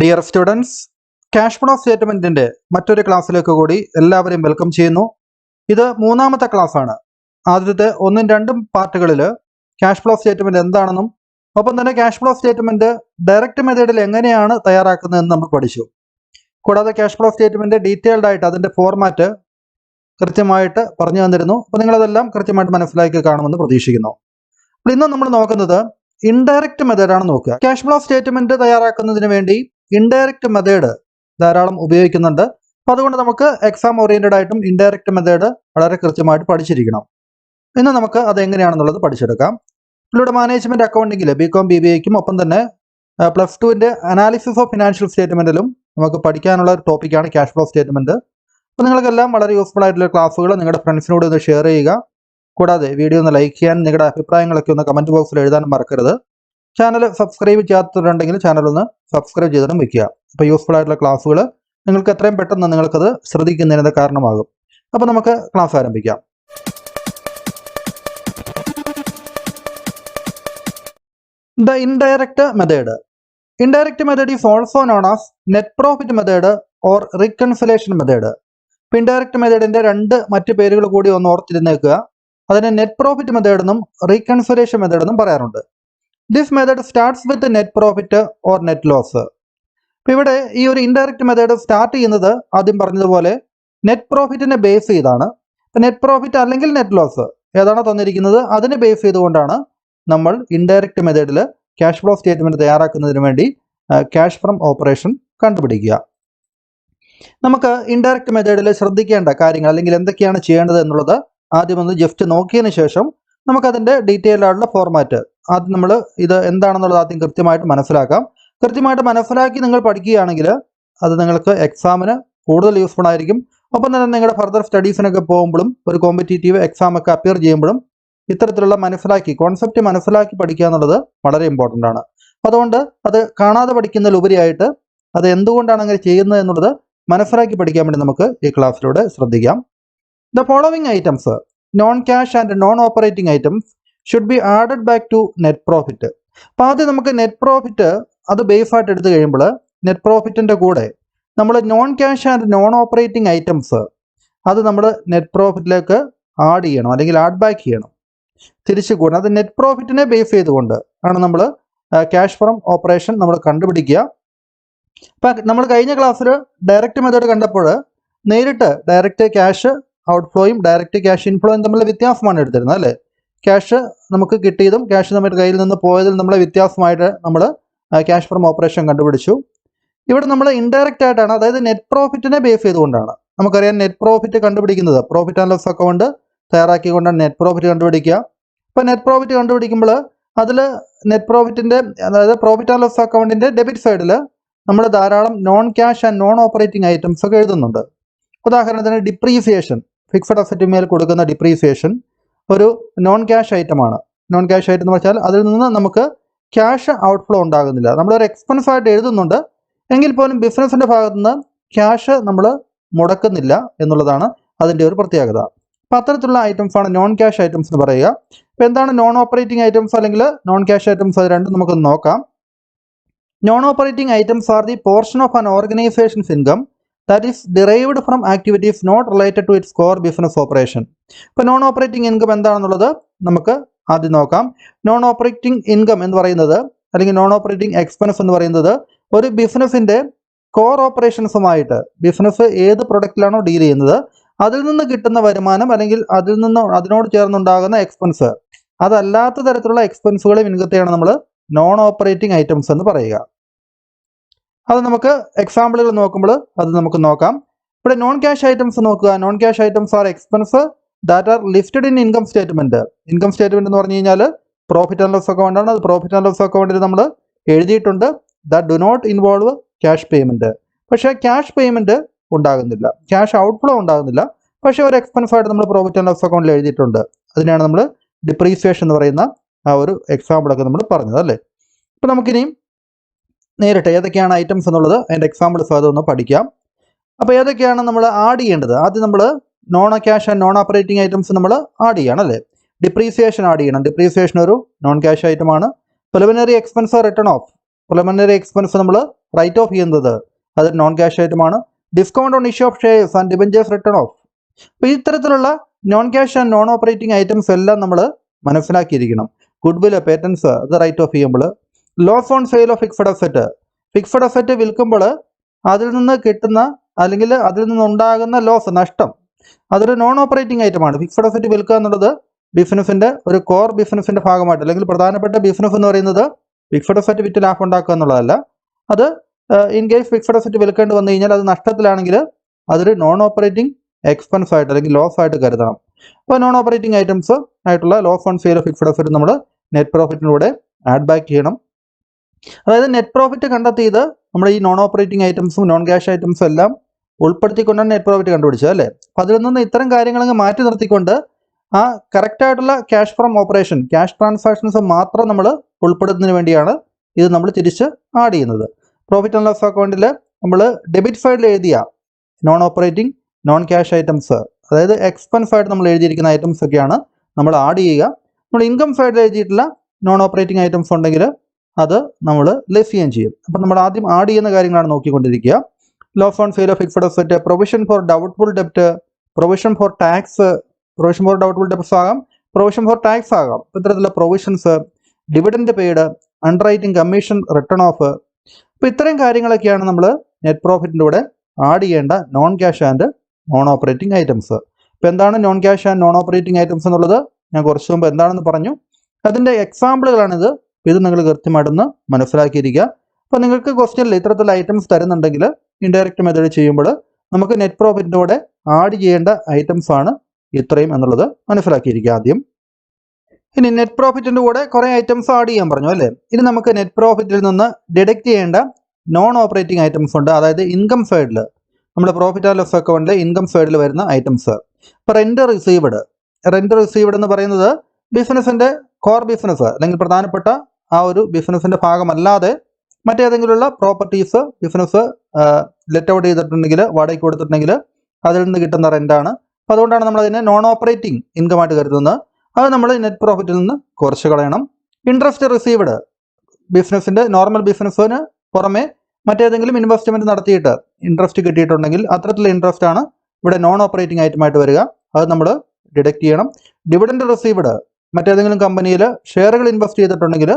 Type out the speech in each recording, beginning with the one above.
Dear students, cash flow സ്റ്റേറ്റ്മെന്റിന്റെ മറ്റൊരു ക്ലാസ്സിലേക്ക് കൂടി എല്ലാവരെയും വെൽക്കം ചെയ്യുന്നു. ഇത് മൂന്നാമത്തെ ക്ലാസ് ആണ്. ആദ്യത്തെ ഒന്നും രണ്ടും പാർട്ടുകളിൽ ക്യാഷ് ഫ്ലോ സ്റ്റേറ്റ്മെന്റ് എന്താണെന്നും ഒപ്പം തന്നെ ക്യാഷ് ഫ്ലോ സ്റ്റേറ്റ്മെന്റ് ഡയറക്റ്റ് മെത്തേഡിൽ എങ്ങനെയാണ് തയ്യാറാക്കുന്നതെന്ന് നമ്മൾ പഠിച്ചു. കൂടാതെ ക്യാഷ് ഫ്ലോ സ്റ്റേറ്റ്മെന്റ് ഡീറ്റെയിൽഡ് ആയിട്ട് അതിന്റെ ഫോർമാറ്റ് കൃത്യമായിട്ട് പറഞ്ഞു തന്നിരുന്നു. അപ്പോൾ നിങ്ങളതെല്ലാം കൃത്യമായിട്ട് മനസ്സിലാക്കി കാണുമെന്ന് പ്രതീക്ഷിക്കുന്നു. അപ്പോൾ ഇന്ന് നമ്മൾ നോക്കുന്നത് ഇൻഡയറക്റ്റ് മെത്തേഡാണ് നോക്കുക. ക്യാഷ് ഫ്ലോ സ്റ്റേറ്റ്മെന്റ് തയ്യാറാക്കുന്നതിന് വേണ്ടി ഇൻഡയറക്റ്റ് മെത്തേഡ് ധാരാളം ഉപയോഗിക്കുന്നുണ്ട്. അപ്പോൾ അതുകൊണ്ട് നമുക്ക് എക്സാം ഓറിയന്റഡ് ആയിട്ടും ഇൻഡയറക്റ്റ് മെത്തേഡ് വളരെ കൃത്യമായിട്ട് പഠിച്ചിരിക്കണം. ഇന്ന് നമുക്ക് അത് എങ്ങനെയാണെന്നുള്ളത് പഠിച്ചെടുക്കാം. ഇവിടെ മാനേജ്മെന്റ് അക്കൗണ്ടിങ്ങിൽ ബികോം BBAയ്ക്കും ഒപ്പം തന്നെ +2 അനാലിസിസ് ഓഫ് ഫിനാൻഷ്യൽ സ്റ്റേറ്റ്മെന്റിലും നമുക്ക് പഠിക്കാനുള്ള ഒരു ടോപ്പിക്കാണ് ക്യാഷ് ഫ്ലോ സ്റ്റേറ്റ്മെന്റ്. അപ്പോൾ നിങ്ങൾക്കെല്ലാം വളരെ യൂസ്ഫുൾ ആയിട്ടുള്ള ക്ലാസ്സുകൾ നിങ്ങളുടെ ഫ്രണ്ട്സിനോട് ഒന്ന് ഷെയർ ചെയ്യുക. കൂടാതെ വീഡിയോ ഒന്ന് ലൈക്ക് ചെയ്യാൻ, നിങ്ങളുടെ അഭിപ്രായങ്ങളൊക്കെ ഒന്ന് കമന്റ് ബോക്സിൽ എഴുതാനും മറക്കരുത്. ചാനൽ സബ്സ്ക്രൈബ് ചെയ്യാത്തവരുണ്ടെങ്കിൽ ചാനൽ ഒന്ന് സബ്സ്ക്രൈബ് ചെയ്തിട്ടും വെക്കുക. അപ്പോൾ യൂസ്ഫുൾ ആയിട്ടുള്ള ക്ലാസ്സുകൾ നിങ്ങൾക്ക് എത്രയും പെട്ടെന്ന് നിങ്ങൾക്കത് ശ്രദ്ധിക്കുന്നതിന് കാരണമാകും. അപ്പോൾ നമുക്ക് ക്ലാസ് ആരംഭിക്കാം. The indirect method. Indirect method is also known as net profit method or reconciliation method. ഇപ്പോൾ ഇൻഡയറക്റ്റ് മെത്തേഡിന്റെ രണ്ട് മറ്റ് പേരുകൾ കൂടി ഒന്ന് ഓർത്തിരുന്നേക്കുക. അതിനെ നെറ്റ് പ്രോഫിറ്റ് മെത്തേഡ് എന്നും റീകൺസിലേഷൻ മെത്തേഡ് എന്നും പറയാറുണ്ട്. This method starts with net profit or net loss. ഇപ്പോൾ ഇവിടെ ഈ ഒരു ഇൻഡയറക്റ്റ് മെത്തേഡ് സ്റ്റാർട്ട് ചെയ്യുന്നത് ആദ്യം പറഞ്ഞതുപോലെ നെറ്റ് പ്രോഫിറ്റിനെ ബേസ് ചെയ്താണ്. നെറ്റ് പ്രോഫിറ്റ് അല്ലെങ്കിൽ നെറ്റ് ലോസ് ഏതാണോ തന്നിരിക്കുന്നത് അതിനെ ബേസ് ചെയ്തുകൊണ്ടാണ് നമ്മൾ ഇൻഡയറക്റ്റ് മെത്തേഡിൽ ക്യാഷ് ഫ്ലോ സ്റ്റേറ്റ്മെന്റ് തയ്യാറാക്കുന്നതിന് വേണ്ടി ക്യാഷ് ഫ്രം ഓപ്പറേഷൻ കണ്ടുപിടിക്കുക. നമുക്ക് ഇൻഡയറക്റ്റ് മെത്തേഡിൽ ശ്രദ്ധിക്കേണ്ട കാര്യങ്ങൾ അല്ലെങ്കിൽ എന്തൊക്കെയാണ് ചെയ്യേണ്ടത് എന്നുള്ളത് ആദ്യം ഒന്ന് ജസ്റ്റ് നോക്കിയതിന് ശേഷം നമുക്കതിൻ്റെ ഡീറ്റെയിൽ ആയിട്ടുള്ള ഫോർമാറ്റ് ആദ്യം നമ്മൾ ഇത് എന്താണെന്നുള്ളത് ആദ്യം കൃത്യമായിട്ട് മനസ്സിലാക്കാം. കൃത്യമായിട്ട് മനസ്സിലാക്കി നിങ്ങൾ പഠിക്കുകയാണെങ്കിൽ അത് നിങ്ങൾക്ക് എക്സാമിന് കൂടുതൽ യൂസ്ഫുൾ ആയിരിക്കും. ഒപ്പം തന്നെ നിങ്ങളുടെ ഫർദർ സ്റ്റഡീസിനൊക്കെ പോകുമ്പോഴും ഒരു കോമ്പറ്റീറ്റീവ് എക്സാം ഒക്കെ അപ്പിയർ ചെയ്യുമ്പോഴും ഇത്തരത്തിലുള്ള കോൺസെപ്റ്റ് മനസ്സിലാക്കി പഠിക്കുക എന്നുള്ളത് വളരെ ഇമ്പോർട്ടൻ്റ് ആണ്. അതുകൊണ്ട് അത് കാണാതെ പഠിക്കുന്നതിലുപരിയായിട്ട് അത് എന്തുകൊണ്ടാണ് അങ്ങനെ ചെയ്യുന്നത് എന്നുള്ളത് മനസ്സിലാക്കി പഠിക്കാൻ വേണ്ടി നമുക്ക് ഈ ക്ലാസ്സിലൂടെ ശ്രദ്ധിക്കാം. The following items non cash and non operating items should be added back to net profit. അപ്പോൾ ആദ്യം നമുക്ക് നെറ്റ് പ്രോഫിറ്റ് അത് ബേസ് ആയിട്ട് എടുത്തു കഴിയുമ്പോൾ നെറ്റ് പ്രോഫിറ്റിൻ്റെ കൂടെ നമ്മൾ non cash and non operating items അത് നമ്മൾ നെറ്റ് പ്രോഫിറ്റിലേക്ക് ആഡ് ചെയ്യണം അല്ലെങ്കിൽ ആഡ് ബാക്ക് ചെയ്യണം, തിരിച്ചു കൂടണം. അത് നെറ്റ് പ്രോഫിറ്റിനെ ബേസ് ചെയ്തുകൊണ്ട് ആണ് നമ്മൾ ക്യാഷ് ഫ്രം ഓപ്പറേഷൻ നമ്മൾ കണ്ടുപിടിക്കുക. അപ്പം നമ്മൾ കഴിഞ്ഞ ക്ലാസ്സിൽ ഡയറക്റ്റ് മെത്തേഡ് കണ്ടപ്പോൾ നേരിട്ട് ഡയറക്റ്റ് ക്യാഷ് ഔട്ട്ഫ്ലോയും ഡയറക്റ്റ് ക്യാഷ് ഇൻഫ്ലോയും തമ്മിലുള്ള വ്യത്യാസമാണ് എടുത്തിരുന്നത് അല്ലേ. ക്യാഷ് നമുക്ക് കിട്ടിയതും ക്യാഷ് നമ്മുടെ കയ്യിൽ നിന്ന് പോയതിൽ നമ്മളെ വ്യത്യാസമായിട്ട് നമ്മൾ ക്യാഷ് ഫ്രം ഓപ്പറേഷൻ കണ്ടുപിടിച്ചു. ഇവിടെ നമ്മൾ ഇൻഡയറക്റ്റ് ആയിട്ടാണ്, അതായത് നെറ്റ് പ്രോഫിറ്റിനെ ബേസ് ചെയ്തുകൊണ്ടാണ്. നമുക്കറിയാം നെറ്റ് പ്രോഫിറ്റ് കണ്ടുപിടിക്കുന്നത് പ്രോഫിറ്റ് ആൻഡ് ലോസ് അക്കൗണ്ട് തയ്യാറാക്കിക്കൊണ്ടാണ് നെറ്റ് പ്രോഫിറ്റ് കണ്ടുപിടിക്കുക. അപ്പോൾ നെറ്റ് പ്രോഫിറ്റ് കണ്ടുപിടിക്കുമ്പോൾ അതിൽ നെറ്റ് പ്രോഫിറ്റിൻ്റെ അതായത് പ്രോഫിറ്റ് ആൻഡ് ലോസ് അക്കൗണ്ടിൻ്റെ ഡെബിറ്റ് സൈഡിൽ നമ്മൾ ധാരാളം non cash and non operating items ഒക്കെ എഴുതുന്നുണ്ട്. ഉദാഹരണത്തിന് ഡിപ്രീസിയേഷൻ, ഫിക്സഡ് അസറ്റ് മേൽ കൊടുക്കുന്ന ഡിപ്രീസിയേഷൻ ഒരു നോൺ ക്യാഷ് ഐറ്റമാണ്. നോൺ ക്യാഷ് ഐറ്റം എന്ന് വെച്ചാൽ അതിൽ നിന്ന് നമുക്ക് ക്യാഷ് ഔട്ട്ഫ്ലോ ഉണ്ടാകുന്നില്ല. നമ്മളൊരു എക്സ്പെൻസ് ആയിട്ട് എഴുതുന്നുണ്ട് എങ്കിൽ പോലും ബിസിനസിൻ്റെ ഭാഗത്തു നിന്ന് ക്യാഷ് നമ്മൾ മുടക്കുന്നില്ല എന്നുള്ളതാണ് അതിൻ്റെ ഒരു പ്രത്യേകത. അപ്പോൾ അത്തരത്തിലുള്ള ഐറ്റംസാണ് നോൺ ക്യാഷ് ഐറ്റംസ് എന്ന് പറയുക. അപ്പോൾ എന്താണ് നോൺ ഓപ്പറേറ്റിംഗ് ഐറ്റംസ് അല്ലെങ്കിൽ നോൺ ക്യാഷ് ഐറ്റംസ്, അത് രണ്ടും നമുക്ക് നോക്കാം. Non operating items are the portion of an organisation's income that is derived from activities not related to its core business operation. ഇപ്പോൾ നോൺ ഓപ്പറേറ്റിംഗ് ഇൻകം എന്താണെന്നുള്ളത് നമുക്ക് ആദ്യം നോക്കാം. നോൺ ഓപ്പറേറ്റിംഗ് ഇൻകം എന്ന് പറയുന്നത് അല്ലെങ്കിൽ നോൺ ഓപ്പറേറ്റിംഗ് എക്സ്പെൻസ് എന്ന് പറയുന്നത് ഒരു ബിസിനസിൻ്റെ കോർ ഓപ്പറേഷൻസുമായിട്ട്, ബിസിനസ് ഏത് പ്രൊഡക്റ്റിലാണോ ഡീൽ ചെയ്യുന്നത് അതിൽ നിന്ന് കിട്ടുന്ന വരുമാനം അല്ലെങ്കിൽ അതിനോട് ചേർന്നുണ്ടാകുന്ന എക്സ്പെൻസ്, അതല്ലാത്ത തരത്തിലുള്ള എക്സ്പെൻസുകളെ ഇൻകത്തെയാണ് നമ്മൾ നോൺ ഓപ്പറേറ്റിംഗ് ഐറ്റംസ് എന്ന് പറയുക. അത് നമുക്ക് എക്സാമ്പിളുകൾ നോക്കുമ്പോൾ അത് നമുക്ക് നോക്കാം. ഇവിടെ നോൺ ക്യാഷ് ഐറ്റംസ് നോക്കുക. Non cash items are expense that are listed in income statement. Income statement എന്ന് പറഞ്ഞു കഴിഞ്ഞാൽ പ്രോഫിറ്റ് ആൻഡ് ലോസ് അക്കൗണ്ട് ആണ്. അത് പ്രോഫിറ്റ് ആൻഡ് ലോസ് അക്കൗണ്ടിൽ നമ്മൾ എഴുതിയിട്ടുണ്ട് that do not involve cash payment. പക്ഷേ ക്യാഷ് പേയ്മെന്റ് ഉണ്ടാകുന്നില്ല, ക്യാഷ് ഔട്ട്ഫ്ലോ ഉണ്ടാകുന്നില്ല. പക്ഷേ ഒരു എക്സ്പെൻസ് ആയിട്ട് നമ്മൾ പ്രോഫിറ്റ് ആൻഡ് ലോസ് അക്കൗണ്ടിൽ എഴുതിയിട്ടുണ്ട്. അതിനാണ് നമ്മൾ ഡിപ്രീസിയേഷൻ എന്ന് പറയുന്ന ആ ഒരു എക്സാമ്പിളൊക്കെ നമ്മൾ പറഞ്ഞത് അല്ലേ. അപ്പോൾ നമുക്കിനിയും നേരിട്ട് ഏതൊക്കെയാണ് ഐറ്റംസ് എന്നുള്ളത് അതിൻ്റെ എക്സാമ്പിൾസ് അതൊന്ന് പഠിക്കാം. അപ്പോൾ ഏതൊക്കെയാണ് നമ്മൾ ആഡ് ചെയ്യേണ്ടത്? ആദ്യം നമ്മൾ non cash and non operating items നമ്മൾ ആഡ് ചെയ്യണം അല്ലേ. ഡിപ്രീസിയേഷൻ ആഡ് ചെയ്യണം. ഡിപ്രീസിയേഷൻ ഒരു നോൺ ക്യാഷ് ഐറ്റമാണ്. Preliminary expense written off, preliminary expense നമ്മൾ റൈറ്റ് ഓഫ് ചെയ്യുന്നത് അത് നോൺ ക്യാഷ് ഐറ്റമാണ്. Discount on issue of shares and debentures written off. അപ്പോൾ ഇത്തരത്തിലുള്ള non cash and non operating items എല്ലാം നമ്മൾ മനസ്സിലാക്കിയിരിക്കണം. ഗുഡ് വില്, പേറ്റൻസ് അത് റൈറ്റ് ഓഫ് ചെയ്യുമ്പോൾ. Loss on sale of fixed asset, fixed asset വിൽക്കുമ്പോൾ അതിൽ നിന്ന് കിട്ടുന്ന അല്ലെങ്കിൽ അതിൽ നിന്നുണ്ടാകുന്ന ലോസ്, നഷ്ടം, അതൊരു നോൺ ഓപ്പറേറ്റിംഗ് ഐറ്റമാണ്. ഫിക്സഡ് അസറ്റ് വിൽക്കുക എന്നുള്ളത് ബിസിനസിൻ്റെ ഒരു കോർ ബിസിനസിൻ്റെ ഭാഗമായിട്ട് അല്ലെങ്കിൽ പ്രധാനപ്പെട്ട ബിസിനസ് എന്ന് പറയുന്നത് ഫിക്സഡ് അസറ്റ് വിറ്റ് ലാഭം ഉണ്ടാക്കുക എന്നുള്ളതല്ല. അത് ഇൻ കേസ് ഫിക്സഡ് അസറ്റ് വിൽക്കേണ്ടി വന്നു കഴിഞ്ഞാൽ അത് നഷ്ടത്തിലാണെങ്കിൽ അതൊരു നോൺ ഓപ്പറേറ്റിംഗ് എക്സ്പെൻസ് ആയിട്ട് അല്ലെങ്കിൽ ലോസ് ആയിട്ട് കരുതണം. അപ്പോൾ നോൺ ഓപ്പറേറ്റിംഗ് ഐറ്റംസ് ആയിട്ടുള്ള loss on sale of fixed asset നമ്മൾ നെറ്റ് പ്രോഫിറ്റിലൂടെ ആഡ് ബാക്ക് ചെയ്യണം. അതായത് നെറ്റ് പ്രോഫിറ്റ് കണ്ടെത്തിയത് നമ്മൾ ഈ നോൺ ഓപ്പറേറ്റിംഗ് ഐറ്റംസും നോൺ ക്യാഷ് ഐറ്റംസും എല്ലാം ഉൾപ്പെടുത്തിക്കൊണ്ടാണ് നെറ്റ് പ്രോഫിറ്റ് കണ്ടുപിടിച്ചത് അല്ലേ. അപ്പം അതിൽ നിന്ന് ഇത്തരം കാര്യങ്ങളങ്ങ് മാറ്റി നിർത്തിക്കൊണ്ട് ആ കറക്റ്റായിട്ടുള്ള cash from operation, cash transactions മാത്രം നമ്മൾ ഉൾപ്പെടുത്തുന്നതിന് വേണ്ടിയാണ് ഇത് നമ്മൾ തിരിച്ച് ആഡ് ചെയ്യുന്നത്. പ്രോഫിറ്റ് ആൻഡ് ലോസ് അക്കൗണ്ടിൽ നമ്മൾ ഡെബിറ്റ് സൈഡിൽ എഴുതിയ non operating non cash items, അതായത് എക്സ്പെൻസ് ആയിട്ട് നമ്മൾ എഴുതിയിരിക്കുന്ന ഐറ്റംസ് ഒക്കെയാണ് നമ്മൾ ആഡ് ചെയ്യുക. നമ്മൾ ഇൻകം സൈഡിൽ എഴുതിയിട്ടുള്ള നോൺ ഓപ്പറേറ്റിംഗ് ഐറ്റംസ് ഉണ്ടെങ്കിൽ അത് നമ്മൾ ലെസ് ചെയ്യുകയും ചെയ്യും. അപ്പം നമ്മൾ ആദ്യം ആഡ് ചെയ്യുന്ന കാര്യങ്ങളാണ് നോക്കിക്കൊണ്ടിരിക്കുക. Loss on sale of fixed asset, provision for doubtful ഡെപ്റ്റ്, provision for tax, provision for doubtful debts ആകാം, പ്രൊവിഷൻ ഫോർ ടാക്സ് ആകാം. ഇത്തരത്തിലുള്ള provisions, dividend paid, underwriting commission written off. അപ്പോൾ ഇത്തരം കാര്യങ്ങളൊക്കെയാണ് നമ്മൾ നെറ്റ് പ്രോഫിറ്റിൻ്റെ കൂടെ ആഡ് ചെയ്യേണ്ട non cash and non operating items. ഇപ്പോൾ എന്താണ് non cash and non operating items എന്നുള്ളത് ഞാൻ കുറച്ച് മുമ്പ് എന്താണെന്ന് പറഞ്ഞു. അതിൻ്റെ എക്സാമ്പിളുകളാണിത്. ഇത് നിങ്ങൾ കൃത്യമായിട്ടൊന്ന് മനസ്സിലാക്കിയിരിക്കുക. അപ്പോൾ നിങ്ങൾക്ക് ക്വസ്റ്റ്യനിൽ ഇത്തരത്തിലുള്ള ഐറ്റംസ് തരുന്നുണ്ടെങ്കിൽ ഇൻഡയറക്റ്റ് മെത്തേഡ് ചെയ്യുമ്പോൾ നമുക്ക് നെറ്റ് പ്രോഫിറ്റിൻ്റെ കൂടെ ആഡ് ചെയ്യേണ്ട ഐറ്റംസ് ആണ് ഇത്രയും എന്നുള്ളത് മനസ്സിലാക്കിയിരിക്കുക ആദ്യം. ഇനി നെറ്റ് പ്രോഫിറ്റിൻ്റെ കൂടെ കുറേ ഐറ്റംസ് ആഡ് ചെയ്യാൻ പറഞ്ഞു അല്ലേ. ഇനി നമുക്ക് നെറ്റ് പ്രോഫിറ്റിൽ നിന്ന് ഡിഡക്റ്റ് ചെയ്യേണ്ട നോൺ ഓപ്പറേറ്റിംഗ് ഐറ്റംസ് ഉണ്ട്. അതായത് ഇൻകം സൈഡിൽ, നമ്മുടെ പ്രോഫിറ്റ് ആൻഡ് ലോസ് അക്കൗണ്ടിലെ ഇൻകം സൈഡിൽ വരുന്ന ഐറ്റംസ്. ഇപ്പോൾ റെൻറ്റ് റിസീവ്ഡ് എന്ന് പറയുന്നത് ബിസിനസ്സിൻ്റെ കോർ ബിസിനസ് അല്ലെങ്കിൽ പ്രധാനപ്പെട്ട ആ ഒരു ബിസിനസ്സിൻ്റെ ഭാഗമല്ലാതെ മറ്റേതെങ്കിലുമുള്ള പ്രോപ്പർട്ടീസ് ബിസിനസ് ലെറ്റ് ഔട്ട് ചെയ്തിട്ടുണ്ടെങ്കിൽ, വാടകയ്ക്ക് കൊടുത്തിട്ടുണ്ടെങ്കിൽ അതിൽ നിന്ന് കിട്ടുന്ന റെൻ്റാണ്. അപ്പോൾ അതുകൊണ്ടാണ് നമ്മൾ അതിനെ നോൺ ഓപ്പറേറ്റിംഗ് ഇൻകം ആയിട്ട് കരുതുന്നത്. അത് നമ്മൾ നെറ്റ് പ്രോഫിറ്റിൽ നിന്ന് കുറച്ച് കളയണം. ഇൻട്രസ്റ്റ് റിസീവ്ഡ്, ബിസിനസ്സിൻ്റെ നോർമൽ ബിസിനസ്സിന് പുറമെ മറ്റേതെങ്കിലും ഇൻവെസ്റ്റ്മെൻറ്റ് നടത്തിയിട്ട് ഇൻട്രസ്റ്റ് കിട്ടിയിട്ടുണ്ടെങ്കിൽ അത്തരത്തിലുള്ള ഇൻട്രസ്റ്റ് ആണ് ഇവിടെ നോൺ ഓപ്പറേറ്റിംഗ് ഐറ്റമായിട്ട് വരിക. അത് നമ്മൾ ഡിഡക്റ്റ് ചെയ്യണം. ഡിവിഡൻഡ് റിസീവ്ഡ്, മറ്റേതെങ്കിലും കമ്പനിയിൽ ഷെയറുകൾ ഇൻവെസ്റ്റ് ചെയ്തിട്ടുണ്ടെങ്കിൽ